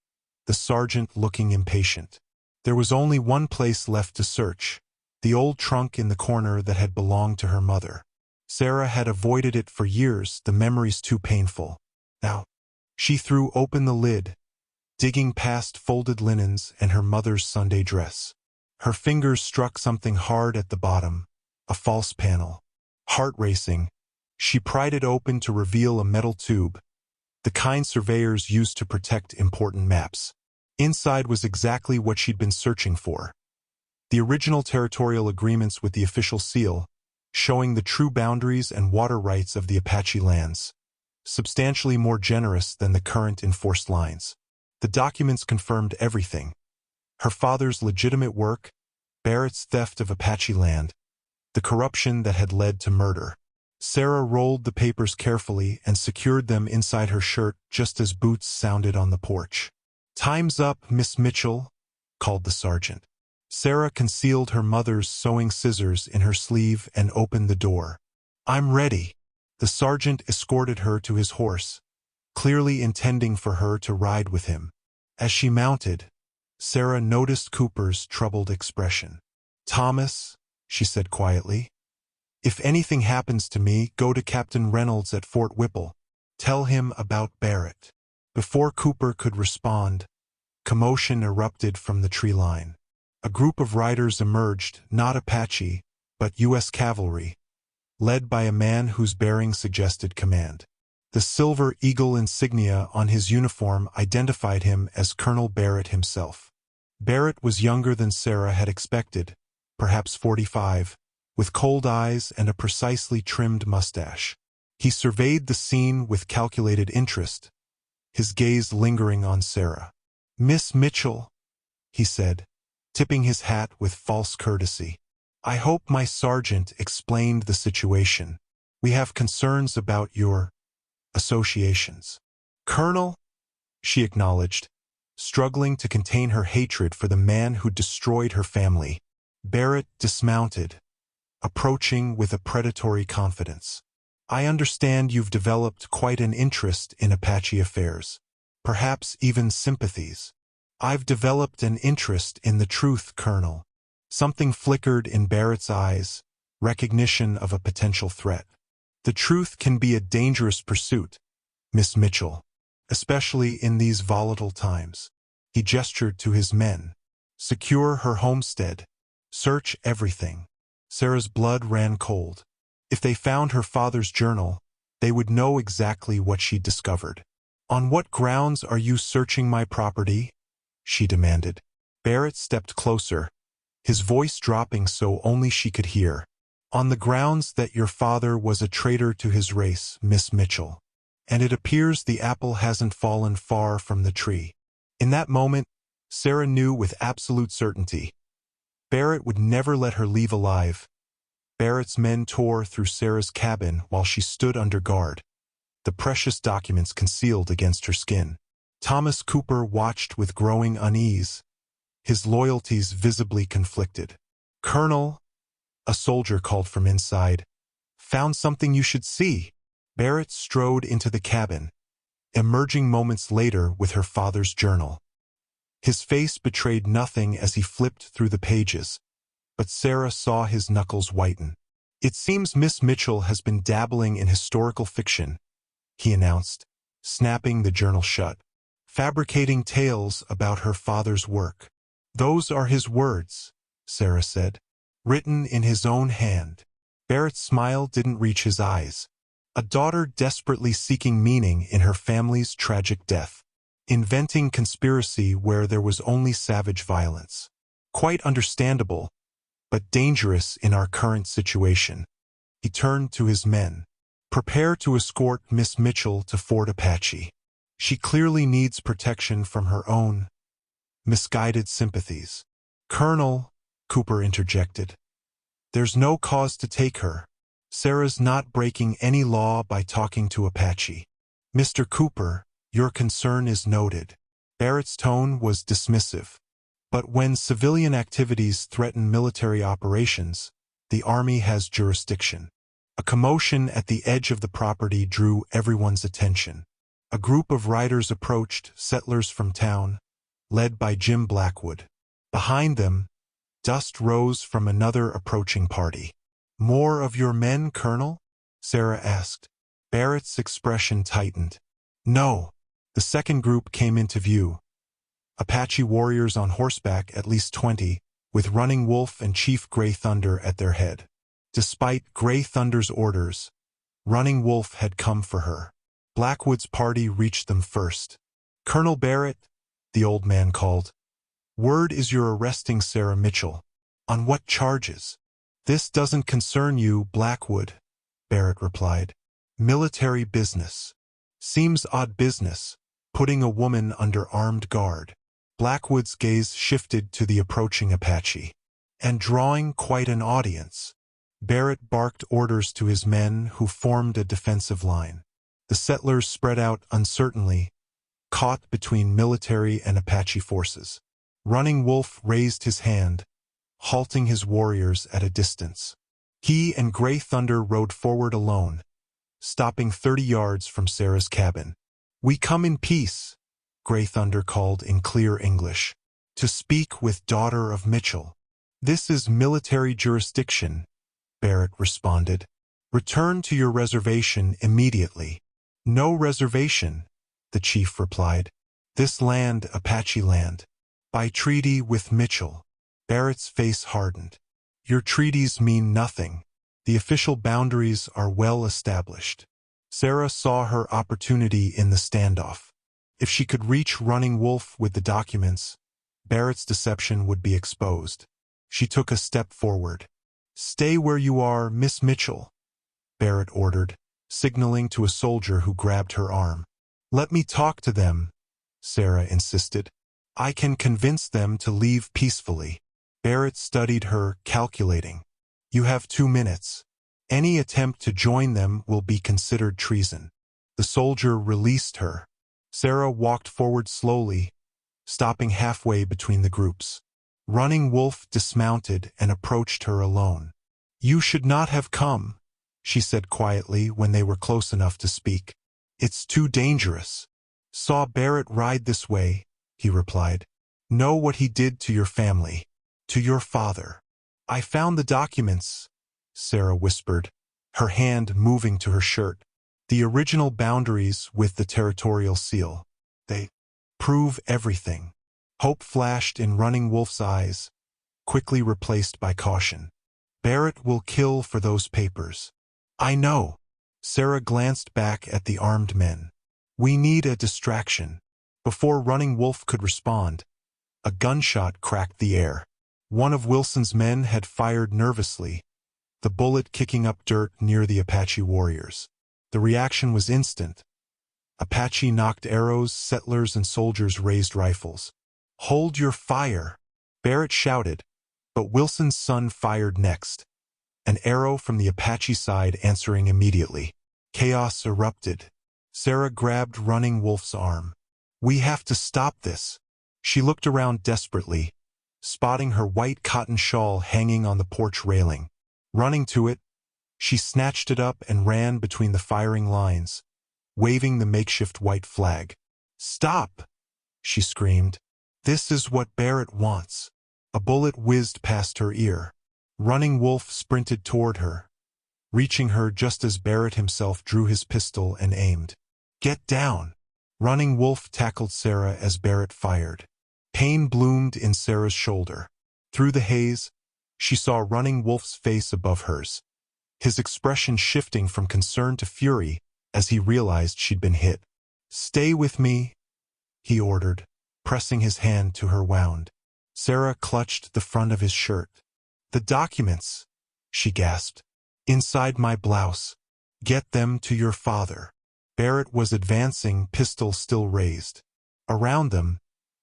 the sergeant looking impatient. There was only one place left to search, the old trunk in the corner that had belonged to her mother. Sarah had avoided it for years, the memories too painful. Now, she threw open the lid, digging past folded linens and her mother's Sunday dress. Her fingers struck something hard at the bottom, a false panel. Heart racing, she pried it open to reveal a metal tube, the kind surveyors used to protect important maps. Inside was exactly what she'd been searching for. The original territorial agreements with the official seal, showing the true boundaries and water rights of the Apache lands, substantially more generous than the current enforced lines. The documents confirmed everything: her father's legitimate work, Barrett's theft of Apache land, the corruption that had led to murder. Sarah rolled the papers carefully and secured them inside her shirt just as boots sounded on the porch. "Time's up, Miss Mitchell," called the sergeant. Sarah concealed her mother's sewing scissors in her sleeve and opened the door. "I'm ready." The sergeant escorted her to his horse, clearly intending for her to ride with him. As she mounted, Sarah noticed Cooper's troubled expression. "Thomas," she said quietly, "if anything happens to me, go to Captain Reynolds at Fort Whipple. Tell him about Barrett." Before Cooper could respond, commotion erupted from the tree line. A group of riders emerged, not Apache, but U.S. cavalry, led by a man whose bearing suggested command. The silver eagle insignia on his uniform identified him as Colonel Barrett himself. Barrett was younger than Sarah had expected, perhaps 45, with cold eyes and a precisely trimmed mustache. He surveyed the scene with calculated interest, his gaze lingering on Sarah. "Miss Mitchell," he said, tipping his hat with false courtesy. "I hope my sergeant explained the situation. We have concerns about your associations." "Colonel," she acknowledged, struggling to contain her hatred for the man who destroyed her family. Barrett dismounted, approaching with a predatory confidence. "I understand you've developed quite an interest in Apache affairs, perhaps even sympathies." "I've developed an interest in the truth, Colonel." Something flickered in Barrett's eyes, recognition of a potential threat. "The truth can be a dangerous pursuit, Miss Mitchell, especially in these volatile times." He gestured to his men. "Secure her homestead. Search everything." Sarah's blood ran cold. If they found her father's journal, they would know exactly what she'd discovered. "On what grounds are you searching my property?" she demanded. Barrett stepped closer, his voice dropping so only she could hear. "On the grounds that your father was a traitor to his race, Miss Mitchell. And it appears the apple hasn't fallen far from the tree." In that moment, Sarah knew with absolute certainty. Barrett would never let her leave alive. Barrett's men tore through Sarah's cabin while she stood under guard, the precious documents concealed against her skin. Thomas Cooper watched with growing unease, his loyalties visibly conflicted. "Colonel," a soldier called from inside, "found something you should see." Barrett strode into the cabin, emerging moments later with her father's journal. His face betrayed nothing as he flipped through the pages, but Sarah saw his knuckles whiten. "It seems Miss Mitchell has been dabbling in historical fiction," he announced, snapping the journal shut. "Fabricating tales about her father's work." "Those are his words," Sarah said, "written in his own hand." Barrett's smile didn't reach his eyes. A daughter desperately seeking meaning in her family's tragic death. Inventing conspiracy where there was only savage violence. Quite understandable, but dangerous in our current situation. He turned to his men. "Prepare to escort Miss Mitchell to Fort Apache. She clearly needs protection from her own misguided sympathies." "Colonel," Cooper interjected, "there's no cause to take her. Sarah's not breaking any law by talking to Apache." "Mr. Cooper, your concern is noted." Barrett's tone was dismissive. "But when civilian activities threaten military operations, the Army has jurisdiction." A commotion at the edge of the property drew everyone's attention. A group of riders approached, settlers from town, led by Jim Blackwood. Behind them, dust rose from another approaching party. "More of your men, Colonel?" Sarah asked. Barrett's expression tightened. "No." The second group came into view. Apache warriors on horseback, at least 20, with Running Wolf and Chief Grey Thunder at their head. Despite Grey Thunder's orders, Running Wolf had come for her. Blackwood's party reached them first. "Colonel Barrett," the old man called, "word is you're arresting Sarah Mitchell. On what charges?" "This doesn't concern you, Blackwood," Barrett replied. "Military business. Seems odd business, putting a woman under armed guard." Blackwood's gaze shifted to the approaching Apache. "And drawing quite an audience." Barrett barked orders to his men, who formed a defensive line. The settlers spread out uncertainly, caught between military and Apache forces. Running Wolf raised his hand, halting his warriors at a distance. He and Grey Thunder rode forward alone, stopping 30 yards from Sarah's cabin. "We come in peace," Grey Thunder called in clear English, "to speak with daughter of Mitchell." "This is military jurisdiction," Barrett responded. "Return to your reservation immediately." "No reservation," the chief replied. "This land, Apache land. By treaty with Mitchell." Barrett's face hardened. "Your treaties mean nothing. The official boundaries are well established." Sarah saw her opportunity in the standoff. If she could reach Running Wolf with the documents, Barrett's deception would be exposed. She took a step forward. "Stay where you are, Miss Mitchell," Barrett ordered, signaling to a soldier who grabbed her arm. "Let me talk to them," Sarah insisted. "I can convince them to leave peacefully." Barrett studied her, calculating. "You have 2 minutes. Any attempt to join them will be considered treason." The soldier released her. Sarah walked forward slowly, stopping halfway between the groups. Running Wolf dismounted and approached her alone. "You should not have come," she said quietly when they were close enough to speak. "It's too dangerous." "Saw Barrett ride this way," he replied. "Know what he did to your family, to your father." "I found the documents," Sarah whispered, her hand moving to her shirt. "The original boundaries with the territorial seal. They prove everything." Hope flashed in Running Wolf's eyes, quickly replaced by caution. "Barrett will kill for those papers." I know. Sarah glanced back at the armed men. We need a distraction. Before Running Wolf could respond, a gunshot cracked the air. One of Wilson's men had fired nervously, the bullet kicking up dirt near the Apache warriors. The reaction was instant. Apache knocked arrows, settlers and soldiers raised rifles. Hold your fire, Barrett shouted, but Wilson's son fired next, an arrow from the Apache side answering immediately. Chaos erupted. Sarah grabbed Running Wolf's arm. We have to stop this. She looked around desperately, spotting her white cotton shawl hanging on the porch railing. Running to it, she snatched it up and ran between the firing lines, waving the makeshift white flag. Stop! She screamed. This is what Barrett wants. A bullet whizzed past her ear. Running Wolf sprinted toward her, reaching her just as Barrett himself drew his pistol and aimed. Get down! Running Wolf tackled Sarah as Barrett fired. Pain bloomed in Sarah's shoulder. Through the haze, she saw Running Wolf's face above hers, his expression shifting from concern to fury as he realized she'd been hit. Stay with me, he ordered, pressing his hand to her wound. Sarah clutched the front of his shirt. The documents, she gasped. Inside my blouse. Get them to your father. Barrett was advancing, pistol still raised. Around them,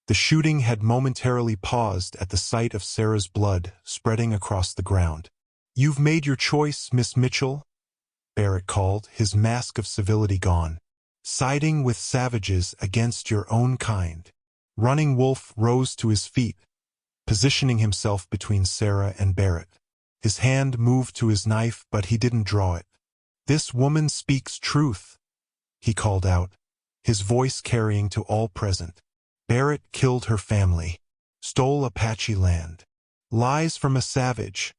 the shooting had momentarily paused at the sight of Sarah's blood spreading across the ground. You've made your choice, Miss Mitchell, Barrett called, his mask of civility gone. Siding with savages against your own kind. Running Wolf rose to his feet, positioning himself between Sarah and Barrett. His hand moved to his knife, but he didn't draw it. This woman speaks truth, he called out, his voice carrying to all present. Barrett killed her family, stole Apache land. Lies from a savage,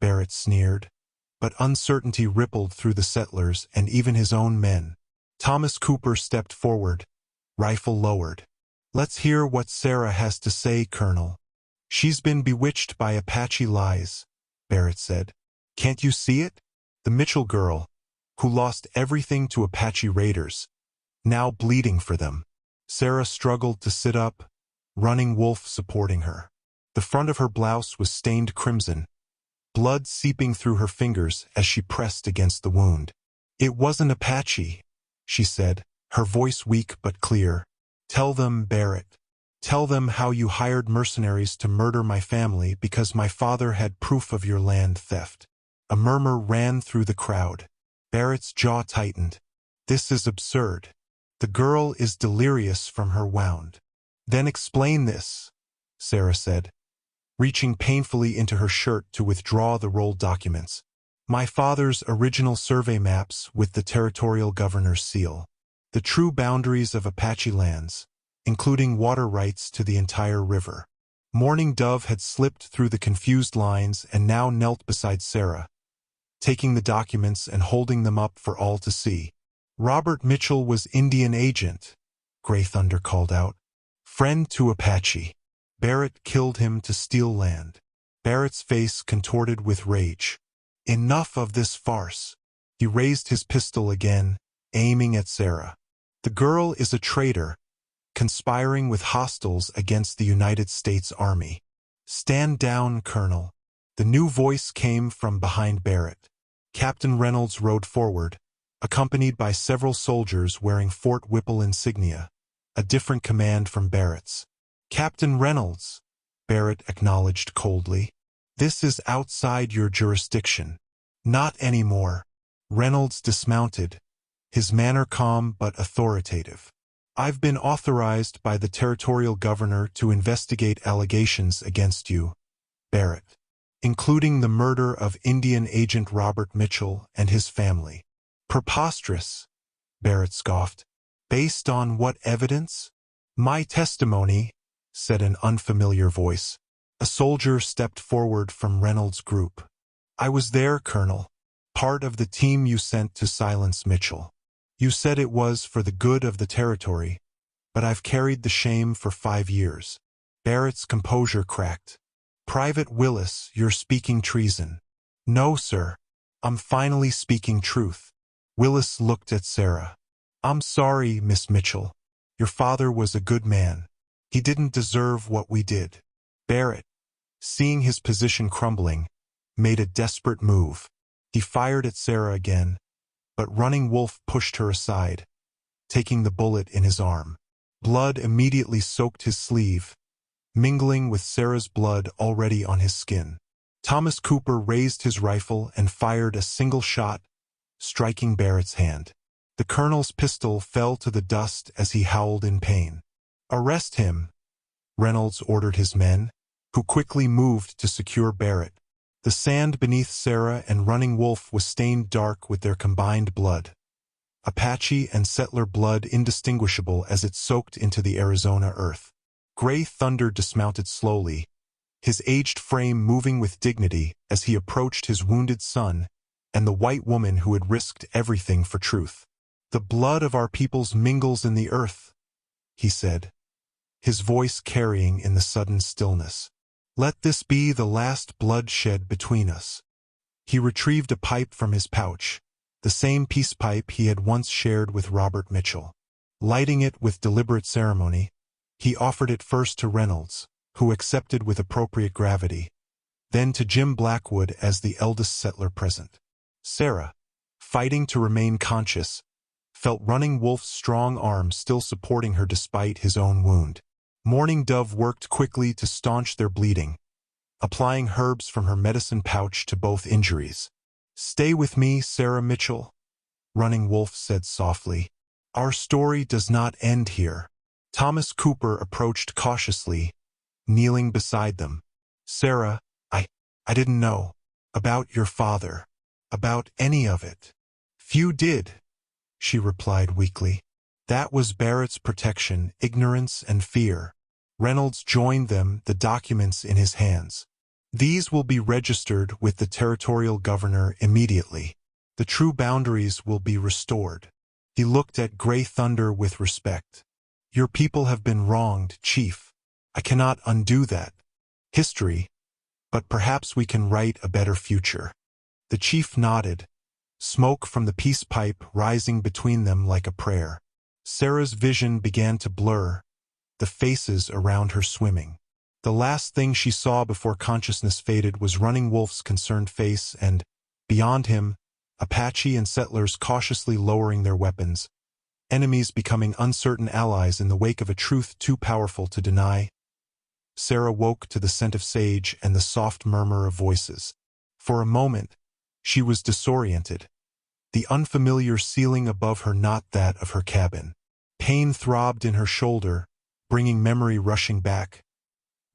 Barrett sneered, but uncertainty rippled through the settlers and even his own men. Thomas Cooper stepped forward, rifle lowered. Let's hear what Sarah has to say, Colonel. She's been bewitched by Apache lies, Barrett said. Can't you see it? The Mitchell girl, who lost everything to Apache raiders, now bleeding for them. Sarah struggled to sit up, Running Wolf supporting her. The front of her blouse was stained crimson, blood seeping through her fingers as she pressed against the wound. It wasn't Apache, she said, her voice weak but clear. Tell them, Barrett. Tell them how you hired mercenaries to murder my family because my father had proof of your land theft. A murmur ran through the crowd. Barrett's jaw tightened. This is absurd. The girl is delirious from her wound. Then explain this, Sarah said, reaching painfully into her shirt to withdraw the rolled documents. My father's original survey maps with the territorial governor's seal. The true boundaries of Apache lands, including water rights to the entire river. Mourning Dove had slipped through the confused lines and now knelt beside Sarah, taking the documents and holding them up for all to see. Robert Mitchell was Indian agent, Gray Thunder called out. Friend to Apache. Barrett killed him to steal land. Barrett's face contorted with rage. Enough of this farce. He raised his pistol again, aiming at Sarah. The girl is a traitor, conspiring with hostiles against the United States Army. Stand down, Colonel. The new voice came from behind Barrett. Captain Reynolds rode forward, accompanied by several soldiers wearing Fort Whipple insignia, a different command from Barrett's. Captain Reynolds, Barrett acknowledged coldly. This is outside your jurisdiction. Not anymore. Reynolds dismounted, his manner calm but authoritative. I've been authorized by the territorial governor to investigate allegations against you, Barrett, including the murder of Indian agent Robert Mitchell and his family. Preposterous, Barrett scoffed. Based on what evidence? My testimony, said an unfamiliar voice. A soldier stepped forward from Reynolds' group. I was there, Colonel, part of the team you sent to silence Mitchell. You said it was for the good of the territory, but I've carried the shame for 5 years. Barrett's composure cracked. Private Willis, you're speaking treason. No, sir. I'm finally speaking truth. Willis looked at Sarah. I'm sorry, Miss Mitchell. Your father was a good man. He didn't deserve what we did. Barrett, seeing his position crumbling, made a desperate move. He fired at Sarah again, but Running Wolf pushed her aside, taking the bullet in his arm. Blood immediately soaked his sleeve, mingling with Sarah's blood already on his skin. Thomas Cooper raised his rifle and fired a single shot, striking Barrett's hand. The colonel's pistol fell to the dust as he howled in pain. Arrest him, Reynolds ordered his men, who quickly moved to secure Barrett. The sand beneath Sarah and Running Wolf was stained dark with their combined blood. Apache and settler blood indistinguishable as it soaked into the Arizona earth. Gray Thunder dismounted slowly, his aged frame moving with dignity as he approached his wounded son and the white woman who had risked everything for truth. The blood of our peoples mingles in the earth, he said, his voice carrying in the sudden stillness. Let this be the last bloodshed between us. He retrieved a pipe from his pouch, the same peace pipe he had once shared with Robert Mitchell. Lighting it with deliberate ceremony, he offered it first to Reynolds, who accepted with appropriate gravity, then to Jim Blackwood as the eldest settler present. Sarah, fighting to remain conscious, felt Running Wolf's strong arm still supporting her despite his own wound. Mourning Dove worked quickly to staunch their bleeding, applying herbs from her medicine pouch to both injuries. Stay with me, Sarah Mitchell, Running Wolf said softly. Our story does not end here. Thomas Cooper approached cautiously, kneeling beside them. Sarah, I didn't know about your father, about any of it. Few did, she replied weakly. That was Barrett's protection, ignorance, and fear. Reynolds joined them, the documents in his hands. These will be registered with the territorial governor immediately. The true boundaries will be restored. He looked at Gray Thunder with respect. Your people have been wronged, Chief. I cannot undo that. History, but perhaps we can write a better future. The chief nodded, smoke from the peace pipe rising between them like a prayer. Sarah's vision began to blur, the faces around her swimming. The last thing she saw before consciousness faded was Running Wolf's concerned face and, beyond him, Apache and settlers cautiously lowering their weapons, enemies becoming uncertain allies in the wake of a truth too powerful to deny. Sarah woke to the scent of sage and the soft murmur of voices. For a moment, she was disoriented, the unfamiliar ceiling above her not that of her cabin. Pain throbbed in her shoulder, bringing memory rushing back.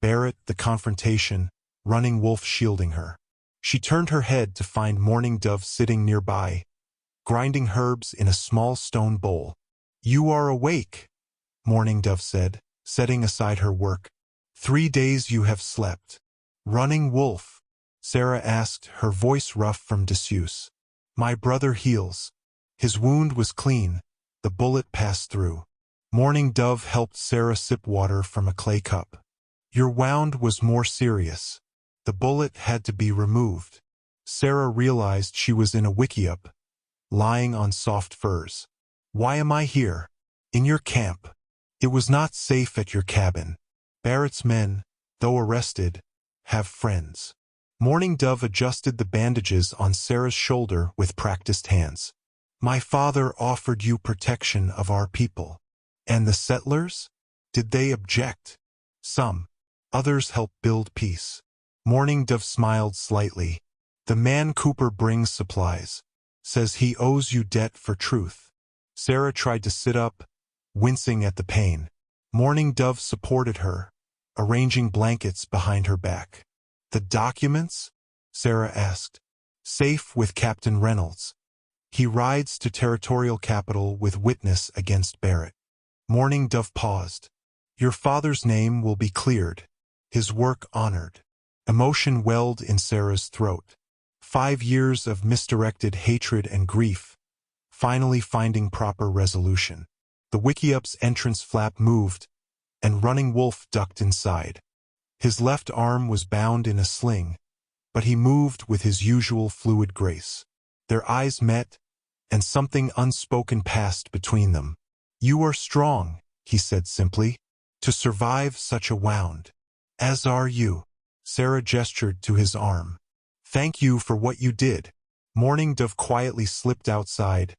Barrett, the confrontation, Running Wolf shielding her. She turned her head to find Mourning Dove sitting nearby, grinding herbs in a small stone bowl. You are awake, Mourning Dove said, setting aside her work. 3 days you have slept. Running Wolf, Sarah asked, her voice rough from disuse. My brother heals. His wound was clean, the bullet passed through. Mourning Dove helped Sarah sip water from a clay cup. Your wound was more serious. The bullet had to be removed. Sarah realized she was in a wickiup, lying on soft furs. Why am I here? In your camp. It was not safe at your cabin. Barrett's men, though arrested, have friends. Mourning Dove adjusted the bandages on Sarah's shoulder with practiced hands. My father offered you protection of our people. And the settlers? Did they object? Some. Others helped build peace. Mourning Dove smiled slightly. The man Cooper brings supplies. Says he owes you debt for truth. Sarah tried to sit up, wincing at the pain. Mourning Dove supported her, arranging blankets behind her back. The documents? Sarah asked. Safe with Captain Reynolds. He rides to territorial capital with witness against Barrett. Mourning Dove paused. Your father's name will be cleared, his work honored. Emotion welled in Sarah's throat. 5 years of misdirected hatred and grief, finally finding proper resolution. The Wikiup's entrance flap moved, and Running Wolf ducked inside. His left arm was bound in a sling, but he moved with his usual fluid grace. Their eyes met, and something unspoken passed between them. "You are strong," he said simply, "to survive such a wound. As are you." Sarah gestured to his arm. "Thank you for what you did." Mourning Dove quietly slipped outside,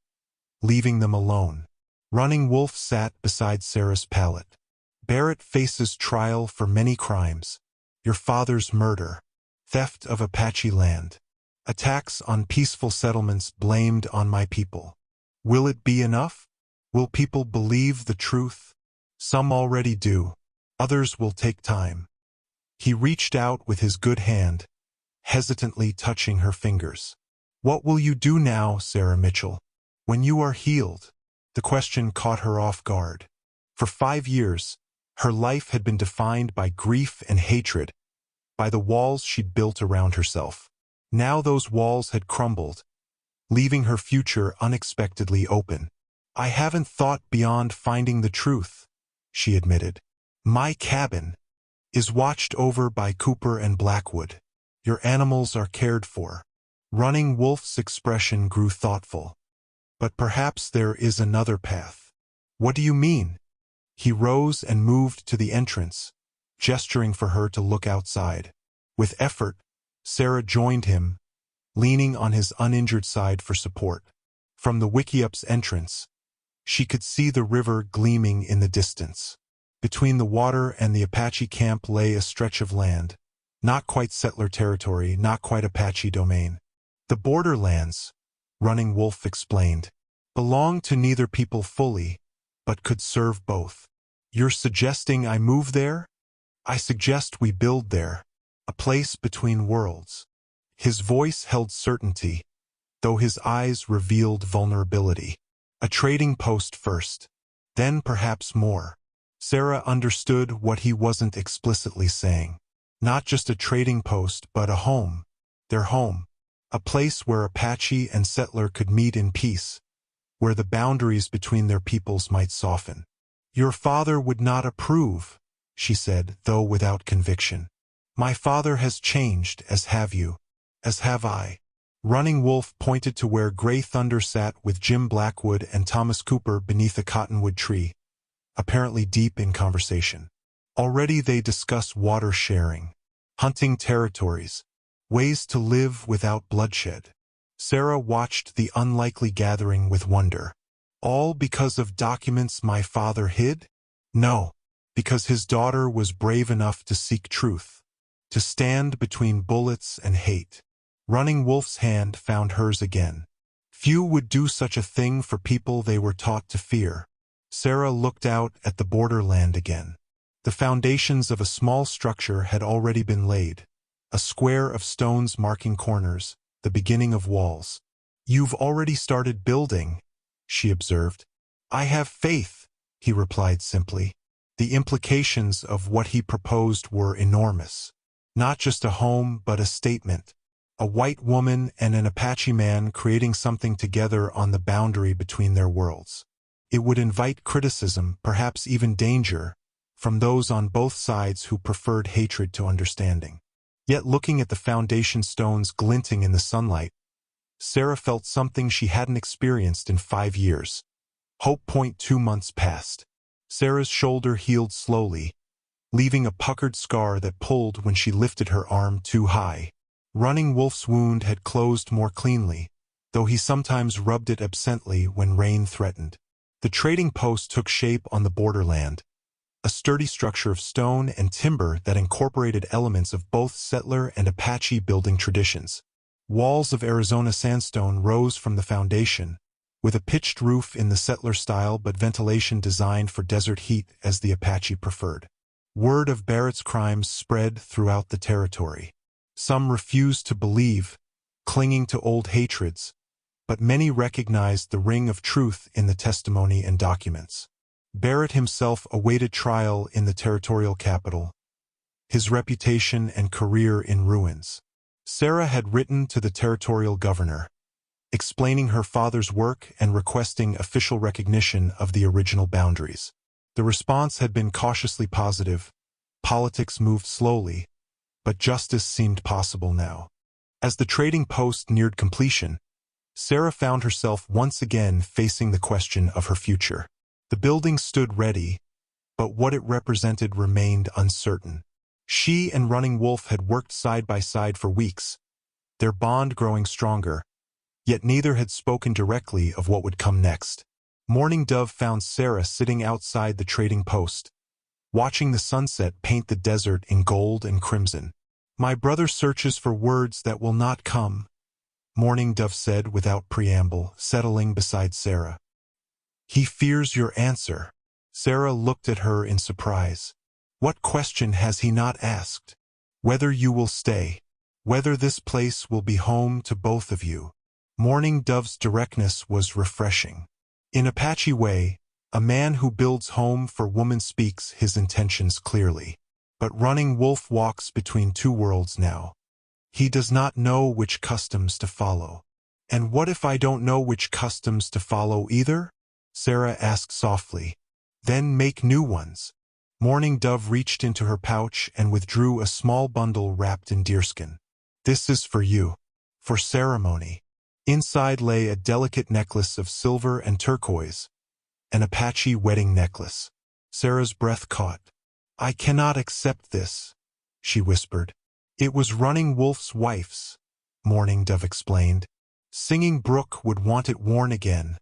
leaving them alone. Running Wolf sat beside Sarah's pallet. "Barrett faces trial for many crimes. Your father's murder, theft of Apache land, attacks on peaceful settlements blamed on my people. Will it be enough? Will people believe the truth? Some already do. Others will take time." He reached out with his good hand, hesitantly touching her fingers. "What will you do now, Sarah Mitchell, when you are healed?" The question caught her off guard. For 5 years, her life had been defined by grief and hatred, by the walls she'd built around herself. Now those walls had crumbled, leaving her future unexpectedly open. "I haven't thought beyond finding the truth," she admitted. "My cabin is watched over by Cooper and Blackwood. Your animals are cared for." Running Wolf's expression grew thoughtful. "But perhaps there is another path." "What do you mean?" He rose and moved to the entrance, gesturing for her to look outside. With effort, Sarah joined him, leaning on his uninjured side for support. From the Wikiup's entrance, she could see the river gleaming in the distance. Between the water and the Apache camp lay a stretch of land, not quite settler territory, not quite Apache domain. "The borderlands," Running Wolf explained, "belong to neither people fully, but could serve both." "You're suggesting I move there?" "I suggest we build there, a place between worlds." His voice held certainty, though his eyes revealed vulnerability. "A trading post first, then perhaps more." Sarah understood what he wasn't explicitly saying. Not just a trading post, but a home. Their home. A place where Apache and settler could meet in peace, where the boundaries between their peoples might soften. "Your father would not approve," she said, though without conviction. "My father has changed, as have you. As have I." Running Wolf pointed to where Gray Thunder sat with Jim Blackwood and Thomas Cooper beneath a cottonwood tree, apparently deep in conversation. Already they discuss water sharing, hunting territories, ways to live without bloodshed. Sarah watched the unlikely gathering with wonder. All because of documents my father hid? No, because his daughter was brave enough to seek truth, to stand between bullets and hate. Running Wolf's hand found hers again. Few would do such a thing for people they were taught to fear. Sarah looked out at the borderland again. The foundations of a small structure had already been laid, a square of stones marking corners, the beginning of walls. "You've already started building," she observed. "I have faith," he replied simply. The implications of what he proposed were enormous. Not just a home, but a statement. A white woman and an Apache man creating something together on the boundary between their worlds. It would invite criticism, perhaps even danger, from those on both sides who preferred hatred to understanding. Yet looking at the foundation stones glinting in the sunlight, Sarah felt something she hadn't experienced in 5 years. Hope. 2 months passed. Sarah's shoulder healed slowly, leaving a puckered scar that pulled when she lifted her arm too high. Running Wolf's wound had closed more cleanly, though he sometimes rubbed it absently when rain threatened. The trading post took shape on the borderland, a sturdy structure of stone and timber that incorporated elements of both settler and Apache building traditions. Walls of Arizona sandstone rose from the foundation, with a pitched roof in the settler style but ventilation designed for desert heat as the Apache preferred. Word of Barrett's crimes spread throughout the territory. Some refused to believe, clinging to old hatreds, but many recognized the ring of truth in the testimony and documents. Barrett himself awaited trial in the territorial capital, his reputation and career in ruins. Sarah had written to the territorial governor, explaining her father's work and requesting official recognition of the original boundaries. The response had been cautiously positive. Politics moved slowly, but justice seemed possible now. As the trading post neared completion, Sarah found herself once again facing the question of her future. The building stood ready, but what it represented remained uncertain. She and Running Wolf had worked side by side for weeks, their bond growing stronger, yet neither had spoken directly of what would come next. Morning Dove found Sarah sitting outside the trading post, watching the sunset paint the desert in gold and crimson. "My brother searches for words that will not come," Morning Dove said without preamble, settling beside Sarah. "He fears your answer." Sarah looked at her in surprise. "What question has he not asked? Whether you will stay. Whether this place will be home to both of you." Morning Dove's directness was refreshing. In Apache way, a man who builds home for woman speaks his intentions clearly. But Running Wolf walks between two worlds now. He does not know which customs to follow. "And what if I don't know which customs to follow either?" Sarah asked softly. "Then make new ones." Morning Dove reached into her pouch and withdrew a small bundle wrapped in deerskin. "This is for you. For ceremony." Inside lay a delicate necklace of silver and turquoise, an Apache wedding necklace. Sarah's breath caught. "I cannot accept this," she whispered. "It was Running Wolf's wife's," Morning Dove explained. "Singing Brook would want it worn again,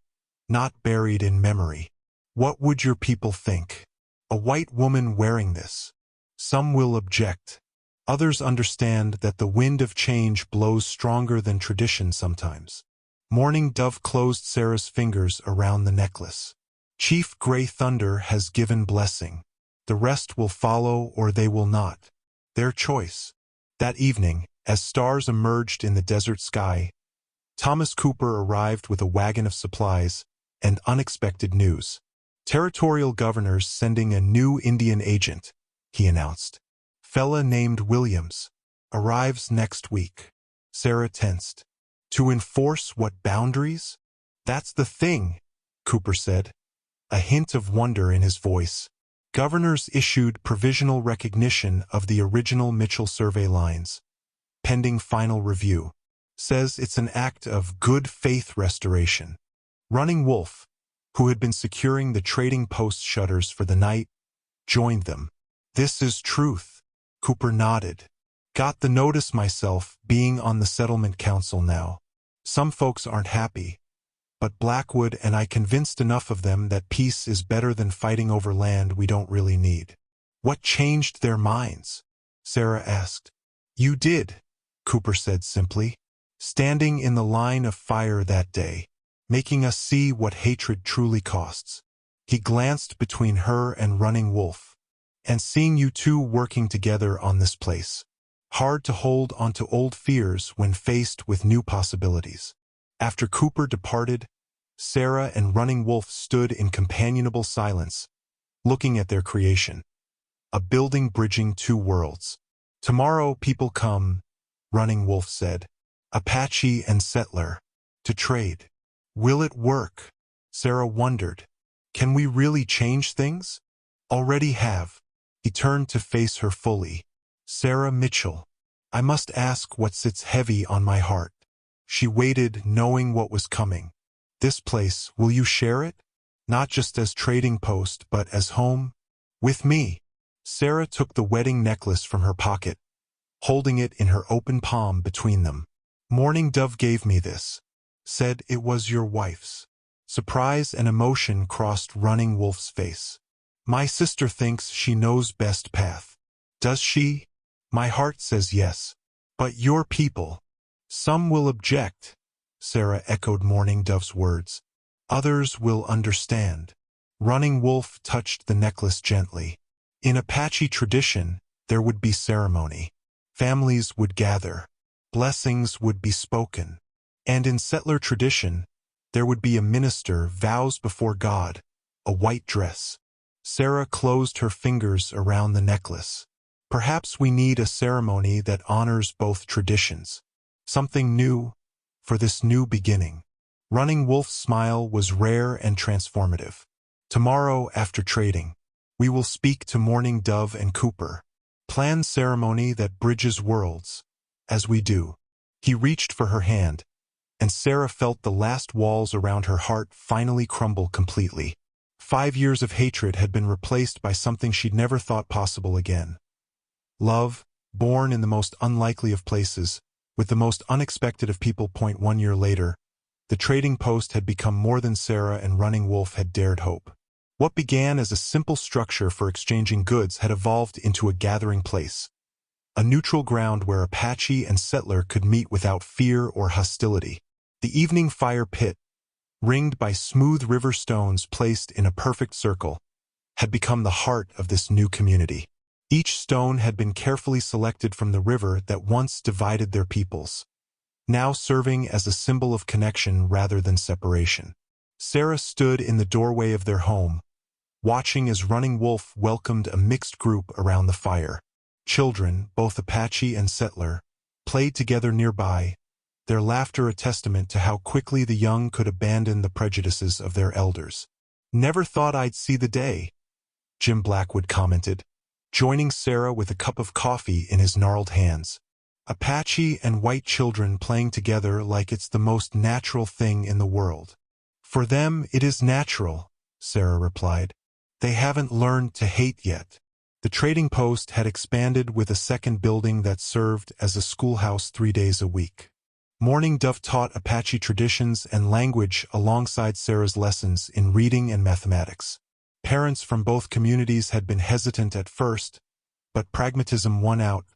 not buried in memory. What would your people think? A white woman wearing this? Some will object. Others understand that the wind of change blows stronger than tradition sometimes." Morning Dove closed Sarah's fingers around the necklace. "Chief Gray Thunder has given blessing. The rest will follow or they will not. Their choice." That evening, as stars emerged in the desert sky, Thomas Cooper arrived with a wagon of supplies and unexpected news. "Territorial governor's sending a new Indian agent," he announced. "Fella named Williams. Arrives next week." Sarah tensed. "To enforce what boundaries?" "That's the thing," Cooper said, a hint of wonder in his voice. "Governors issued provisional recognition of the original Mitchell survey lines, pending final review. Says it's an act of good faith restoration." Running Wolf, who had been securing the trading post shutters for the night, joined them. "This is truth," Cooper nodded. "Got the notice myself, being on the settlement council now. Some folks aren't happy, but Blackwood and I convinced enough of them that peace is better than fighting over land we don't really need." "What changed their minds?" Sarah asked. "You did," Cooper said simply. "Standing in the line of fire that day, making us see what hatred truly costs." He glanced between her and Running Wolf. "And seeing you two working together on this place. Hard to hold onto old fears when faced with new possibilities." After Cooper departed, Sarah and Running Wolf stood in companionable silence, looking at their creation. A building bridging two worlds. "Tomorrow people come," Running Wolf said, "Apache and settler, to trade. Will it work?" Sarah wondered. "Can we really change things?" "Already have." He turned to face her fully. "Sarah Mitchell, I must ask what sits heavy on my heart." She waited, knowing what was coming. "This place, will you share it? Not just as trading post, but as home? With me?" Sarah took the wedding necklace from her pocket, holding it in her open palm between them. "Morning Dove gave me this. Said it was your wife's." Surprise and emotion crossed Running Wolf's face. "My sister thinks she knows best path." "Does she?" "My heart says yes. But your people. Some will object," Sarah echoed Morning Dove's words. "Others will understand." Running Wolf touched the necklace gently. In Apache tradition, there would be ceremony. Families would gather. Blessings would be spoken. And in settler tradition, there would be a minister vows before God, a white dress. Sarah closed her fingers around the necklace. "Perhaps we need a ceremony that honors both traditions. Something new, for this new beginning." Running Wolf's smile was rare and transformative. "Tomorrow after trading, we will speak to Morning Dove and Cooper. Plan ceremony that bridges worlds. As we do." He reached for her hand, and Sarah felt the last walls around her heart finally crumble completely. 5 years of hatred had been replaced by something she'd never thought possible again. Love, born in the most unlikely of places, with the most unexpected of people. 1 year later, the trading post had become more than Sarah and Running Wolf had dared hope. What began as a simple structure for exchanging goods had evolved into a gathering place, a neutral ground where Apache and settler could meet without fear or hostility. The evening fire pit, ringed by smooth river stones placed in a perfect circle, had become the heart of this new community. Each stone had been carefully selected from the river that once divided their peoples, now serving as a symbol of connection rather than separation. Sarah stood in the doorway of their home, watching as Running Wolf welcomed a mixed group around the fire. Children, both Apache and settler, played together nearby, their laughter a testament to how quickly the young could abandon the prejudices of their elders. "Never thought I'd see the day," Jim Blackwood commented, joining Sarah with a cup of coffee in his gnarled hands. "Apache and white children playing together like it's the most natural thing in the world." "For them it is natural," Sarah replied. "They haven't learned to hate yet." The trading post had expanded with a second building that served as a schoolhouse 3 days a week. Morning Dove taught Apache traditions and language alongside Sarah's lessons in reading and mathematics. Parents from both communities had been hesitant at first, but pragmatism won out.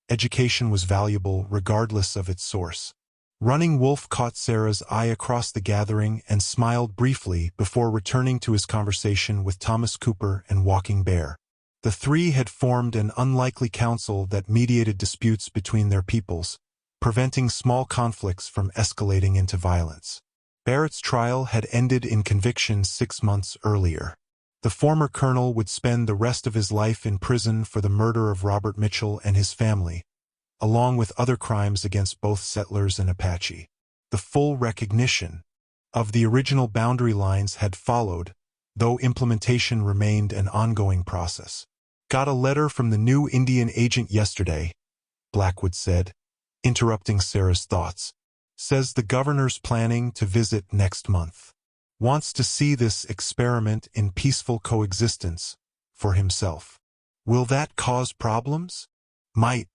Education was valuable regardless of its source. Running Wolf caught Sarah's eye across the gathering and smiled briefly before returning to his conversation with Thomas Cooper and Walking Bear. The three had formed an unlikely council that mediated disputes between their peoples, preventing small conflicts from escalating into violence. Barrett's trial had ended in conviction 6 months earlier. The former colonel would spend the rest of his life in prison for the murder of Robert Mitchell and his family, along with other crimes against both settlers and Apache. The full recognition of the original boundary lines had followed, though implementation remained an ongoing process. "Got a letter from the new Indian agent yesterday," Blackwood said, interrupting Sarah's thoughts. "Says the governor's planning to visit next month. Wants to see this experiment in peaceful coexistence for himself. Will that cause problems?" "Might.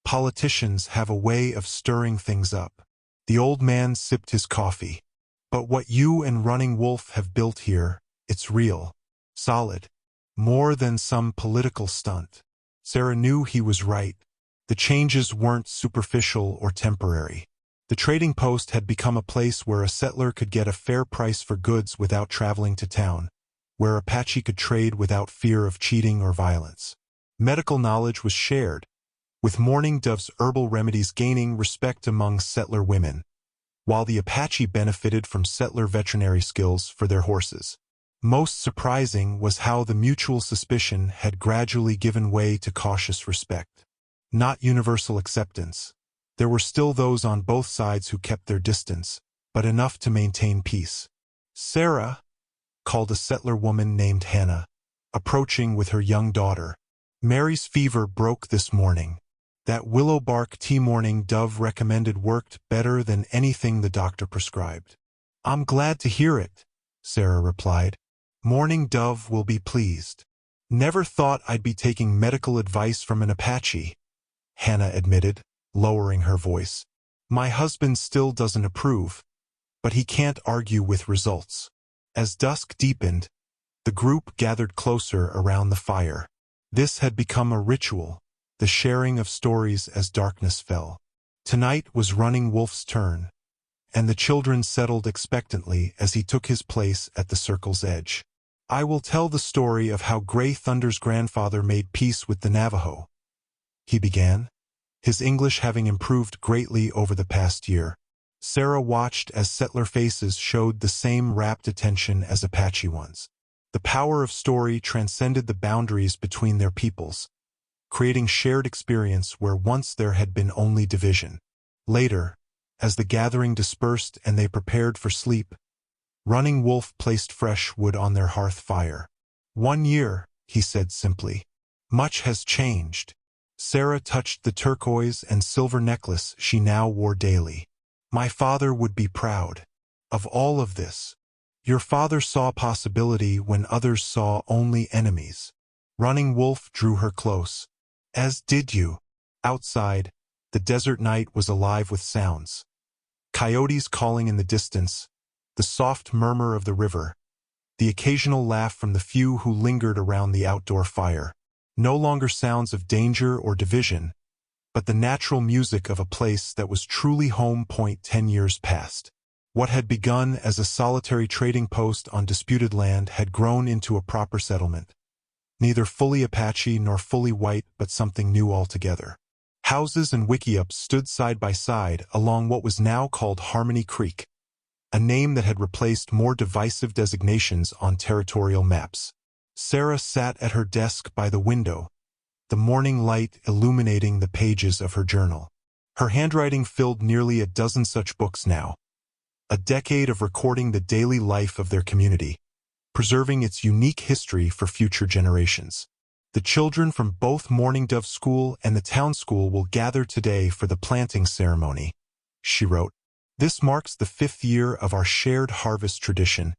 Politicians have a way of stirring things up." The old man sipped his coffee. "But what you and Running Wolf have built here, it's real. Solid. More than some political stunt." Sarah knew he was right. The changes weren't superficial or temporary. The trading post had become a place where a settler could get a fair price for goods without traveling to town, where Apache could trade without fear of cheating or violence. Medical knowledge was shared, with Morning Dove's herbal remedies gaining respect among settler women, while the Apache benefited from settler veterinary skills for their horses. Most surprising was how the mutual suspicion had gradually given way to cautious respect. Not universal acceptance. There were still those on both sides who kept their distance, but enough to maintain peace. "Sarah," called a settler woman named Hannah, approaching with her young daughter. "Mary's fever broke this morning. That willow bark tea Morning Dove recommended worked better than anything the doctor prescribed." "I'm glad to hear it," Sarah replied. "Morning Dove will be pleased." "Never thought I'd be taking medical advice from an Apache," Hannah admitted, lowering her voice. "My husband still doesn't approve, but he can't argue with results." As dusk deepened, the group gathered closer around the fire. This had become a ritual, the sharing of stories as darkness fell. Tonight was Running Wolf's turn, and the children settled expectantly as he took his place at the circle's edge. "I will tell the story of how Gray Thunder's grandfather made peace with the Navajo," he began, his English having improved greatly over the past year. Sarah watched as settler faces showed the same rapt attention as Apache ones. The power of story transcended the boundaries between their peoples, creating shared experience where once there had been only division. Later, as the gathering dispersed and they prepared for sleep, Running Wolf placed fresh wood on their hearth fire. "1 year," he said simply. "Much has changed." Sarah touched the turquoise and silver necklace she now wore daily. My father would be proud of all of this. Your father saw possibility when others saw only enemies. Running Wolf drew her close. As did you. Outside, the desert night was alive with sounds. Coyotes calling in the distance, the soft murmur of the river, the occasional laugh from the few who lingered around the outdoor fire. No longer sounds of danger or division, but the natural music of a place that was truly home. 10 years past. What had begun as a solitary trading post on disputed land had grown into a proper settlement. Neither fully Apache nor fully white, but something new altogether. Houses and wickiups stood side by side along what was now called Harmony Creek, a name that had replaced more divisive designations on territorial maps. Sarah sat at her desk by the window, the morning light illuminating the pages of her journal. Her handwriting filled nearly a dozen such books now. A decade of recording the daily life of their community, preserving its unique history for future generations. The children from both Morning Dove School and the town school will gather today for the planting ceremony, she wrote. This marks the 5th year of our shared harvest tradition,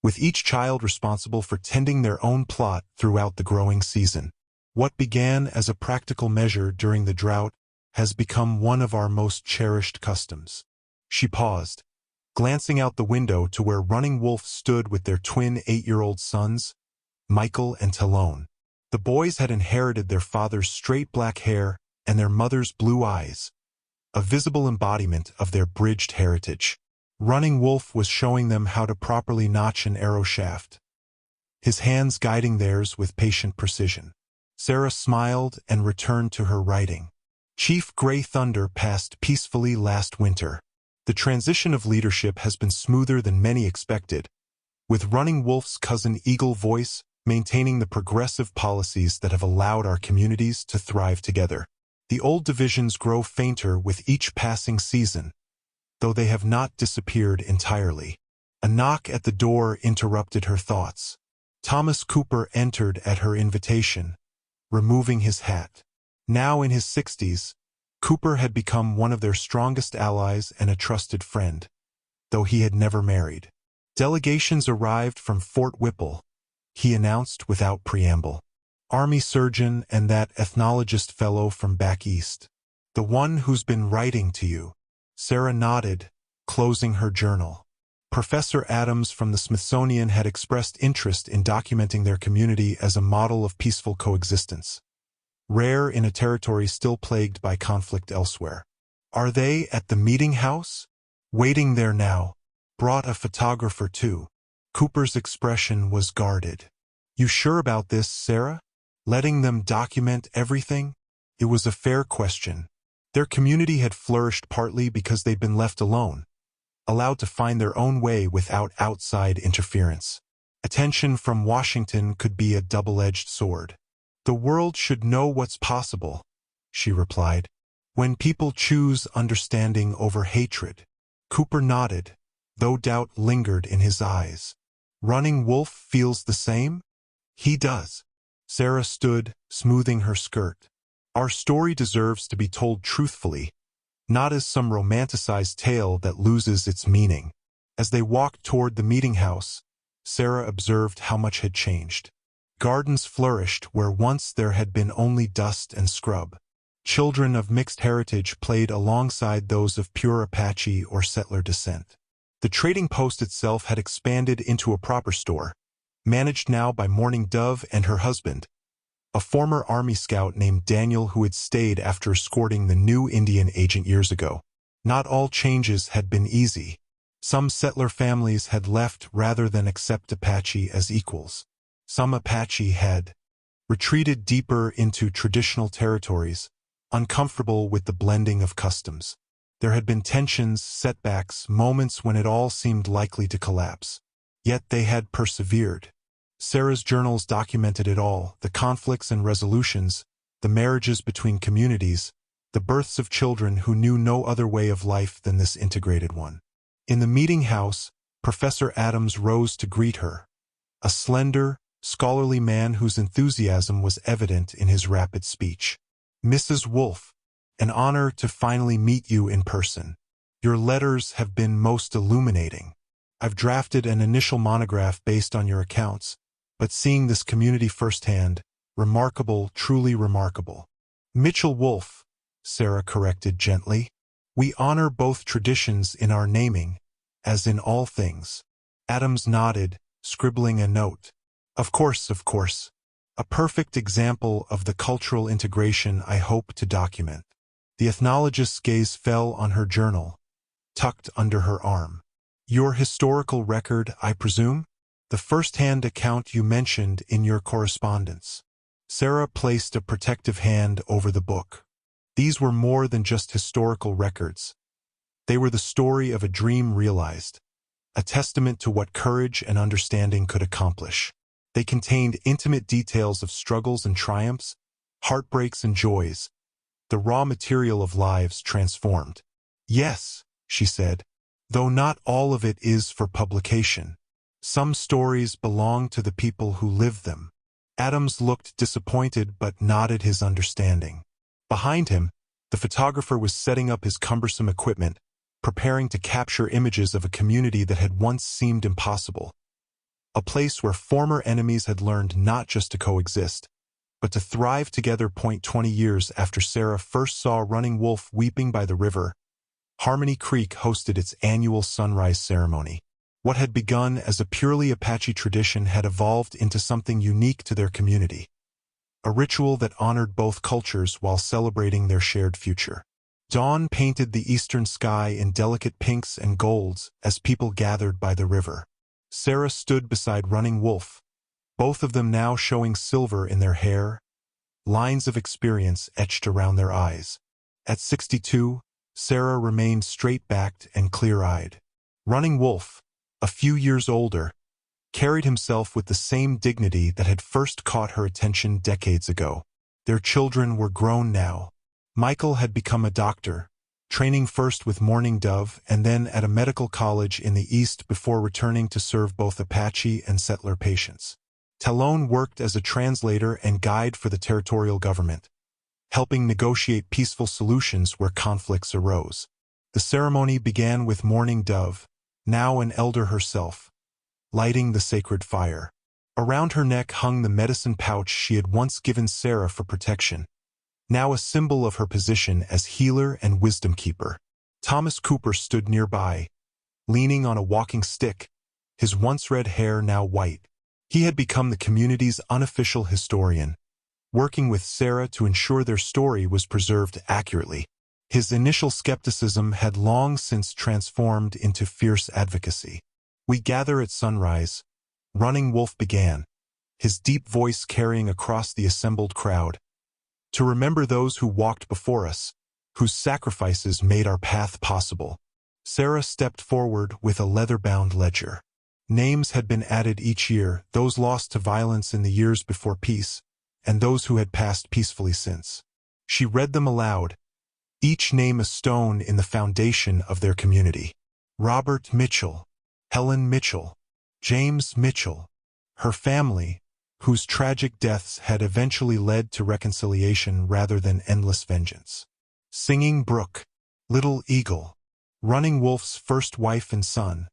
with each child responsible for tending their own plot throughout the growing season. What began as a practical measure during the drought has become one of our most cherished customs. She paused, glancing out the window to where Running Wolf stood with their twin 8-year-old sons, Michael and Talone. The boys had inherited their father's straight black hair and their mother's blue eyes, a visible embodiment of their bridged heritage. Running Wolf was showing them how to properly notch an arrow shaft, his hands guiding theirs with patient precision. Sarah smiled and returned to her writing. Chief Gray Thunder passed peacefully last winter. The transition of leadership has been smoother than many expected, with Running Wolf's cousin Eagle Voice maintaining the progressive policies that have allowed our communities to thrive together. The old divisions grow fainter with each passing season, though they have not disappeared entirely. A knock at the door interrupted her thoughts. Thomas Cooper entered at her invitation, removing his hat. Now in his 60s, Cooper had become one of their strongest allies and a trusted friend, though he had never married. Delegations arrived from Fort Whipple, he announced without preamble. Army surgeon and that ethnologist fellow from back east. The one who's been writing to you. Sarah nodded, closing her journal. Professor Adams from the Smithsonian had expressed interest in documenting their community as a model of peaceful coexistence, rare in a territory still plagued by conflict elsewhere. Are they at the meeting house? Waiting there now. Brought a photographer too. Cooper's expression was guarded. You sure about this, Sarah? Letting them document everything? It was a fair question. Their community had flourished partly because they'd been left alone, allowed to find their own way without outside interference. Attention from Washington could be a double-edged sword. The world should know what's possible, she replied, when people choose understanding over hatred. Cooper nodded, though doubt lingered in his eyes. Running Wolf feels the same? He does. Sarah stood, smoothing her skirt. Our story deserves to be told truthfully, not as some romanticized tale that loses its meaning. As they walked toward the meeting house, Sarah observed how much had changed. Gardens flourished where once there had been only dust and scrub. Children of mixed heritage played alongside those of pure Apache or settler descent. The trading post itself had expanded into a proper store, managed now by Morning Dove and her husband, a former Army scout named Daniel who had stayed after escorting the new Indian agent years ago. Not all changes had been easy. Some settler families had left rather than accept Apache as equals. Some Apache had retreated deeper into traditional territories, uncomfortable with the blending of customs. There had been tensions, setbacks, moments when it all seemed likely to collapse. Yet they had persevered. Sarah's journals documented it all, the conflicts and resolutions, the marriages between communities, the births of children who knew no other way of life than this integrated one. In the meeting house, Professor Adams rose to greet her, a slender, scholarly man whose enthusiasm was evident in his rapid speech. Mrs. Wolf, an honor to finally meet you in person. Your letters have been most illuminating. I've drafted an initial monograph based on your accounts, but seeing this community firsthand, remarkable, truly remarkable. Mitchell Wolfe, Sarah corrected gently. We honor both traditions in our naming, as in all things. Adams nodded, scribbling a note. Of course, of course. A perfect example of the cultural integration I hope to document. The ethnologist's gaze fell on her journal, tucked under her arm. Your historical record, I presume? The first-hand account you mentioned in your correspondence. Sarah placed a protective hand over the book. These were more than just historical records. They were the story of a dream realized, a testament to what courage and understanding could accomplish. They contained intimate details of struggles and triumphs, heartbreaks and joys, the raw material of lives transformed. Yes, she said, though not all of it is for publication. Some stories belong to the people who live them. Adams looked disappointed but nodded his understanding. Behind him, the photographer was setting up his cumbersome equipment, preparing to capture images of a community that had once seemed impossible. A place where former enemies had learned not just to coexist, but to thrive together. 20 years after Sarah first saw Running Wolf weeping by the river, Harmony Creek hosted its annual sunrise ceremony. What had begun as a purely Apache tradition had evolved into something unique to their community. A ritual that honored both cultures while celebrating their shared future. Dawn painted the eastern sky in delicate pinks and golds as people gathered by the river. Sarah stood beside Running Wolf, both of them now showing silver in their hair, lines of experience etched around their eyes. At 62, Sarah remained straight-backed and clear-eyed. Running Wolf, a few years older, carried himself with the same dignity that had first caught her attention decades ago. Their children were grown now. Michael had become a doctor, training first with Morning Dove and then at a medical college in the East before returning to serve both Apache and settler patients. Talon worked as a translator and guide for the territorial government, helping negotiate peaceful solutions where conflicts arose. The ceremony began with Morning Dove, now an elder herself, lighting the sacred fire. Around her neck hung the medicine pouch she had once given Sarah for protection, now a symbol of her position as healer and wisdom keeper. Thomas Cooper stood nearby, leaning on a walking stick, his once red hair now white. He had become the community's unofficial historian, working with Sarah to ensure their story was preserved accurately. His initial skepticism had long since transformed into fierce advocacy. We gather at sunrise, Running Wolf began, his deep voice carrying across the assembled crowd, to remember those who walked before us, whose sacrifices made our path possible. Sarah stepped forward with a leather-bound ledger. Names had been added each year, those lost to violence in the years before peace, and those who had passed peacefully since. She read them aloud, each name a stone in the foundation of their community. Robert Mitchell, Helen Mitchell, James Mitchell, her family, whose tragic deaths had eventually led to reconciliation rather than endless vengeance. Singing Brook, Little Eagle, Running Wolf's first wife and son,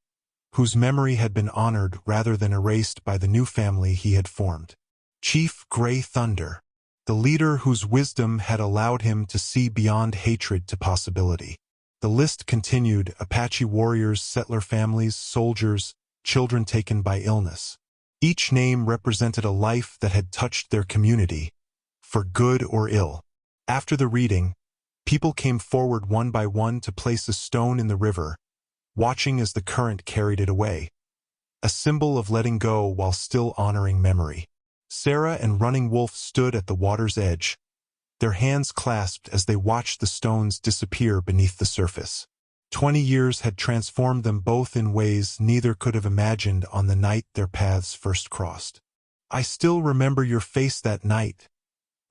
whose memory had been honored rather than erased by the new family he had formed. Chief Gray Thunder, the leader whose wisdom had allowed him to see beyond hatred to possibility. The list continued: Apache warriors, settler families, soldiers, children taken by illness. Each name represented a life that had touched their community, for good or ill. After the reading, people came forward one by one to place a stone in the river, watching as the current carried it away, a symbol of letting go while still honoring memory. Sarah and Running Wolf stood at the water's edge, their hands clasped as they watched the stones disappear beneath the surface. 20 years had transformed them both in ways neither could have imagined on the night their paths first crossed. I still remember your face that night,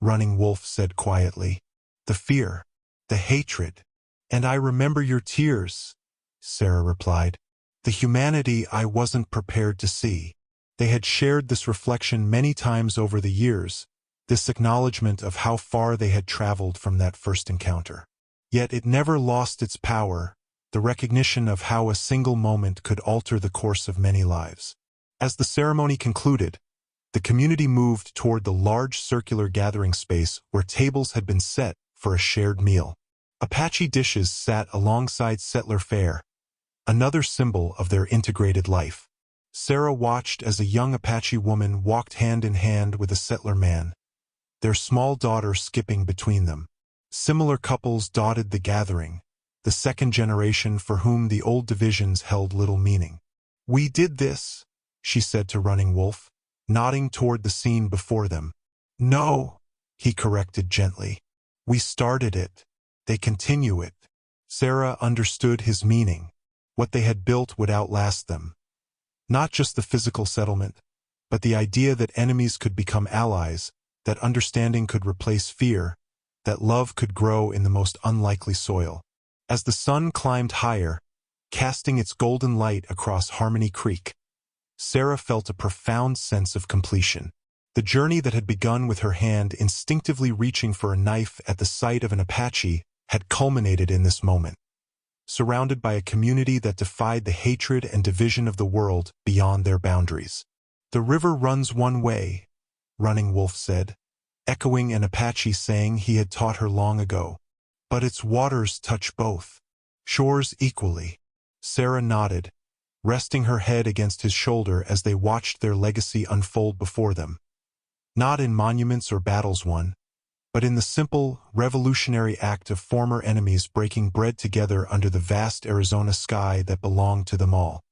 Running Wolf said quietly. The fear, the hatred, and I remember your tears, Sarah replied. The humanity I wasn't prepared to see. They had shared this reflection many times over the years, this acknowledgement of how far they had traveled from that first encounter. Yet it never lost its power, the recognition of how a single moment could alter the course of many lives. As the ceremony concluded, the community moved toward the large circular gathering space where tables had been set for a shared meal. Apache dishes sat alongside settler fare, another symbol of their integrated life. Sarah watched as a young Apache woman walked hand in hand with a settler man, their small daughter skipping between them. Similar couples dotted the gathering, the second generation for whom the old divisions held little meaning. "We did this," she said to Running Wolf, nodding toward the scene before them. "No," he corrected gently. "We started it. They continue it." Sarah understood his meaning. What they had built would outlast them. Not just the physical settlement, but the idea that enemies could become allies, that understanding could replace fear, that love could grow in the most unlikely soil. As the sun climbed higher, casting its golden light across Harmony Creek, Sarah felt a profound sense of completion. The journey that had begun with her hand instinctively reaching for a knife at the sight of an Apache had culminated in this moment, surrounded by a community that defied the hatred and division of the world beyond their boundaries. "The river runs one way," Running Wolf said, echoing an Apache saying he had taught her long ago. "But its waters touch both shores equally." Sarah nodded, resting her head against his shoulder as they watched their legacy unfold before them. Not in monuments or battles won, but in the simple, revolutionary act of former enemies breaking bread together under the vast Arizona sky that belonged to them all.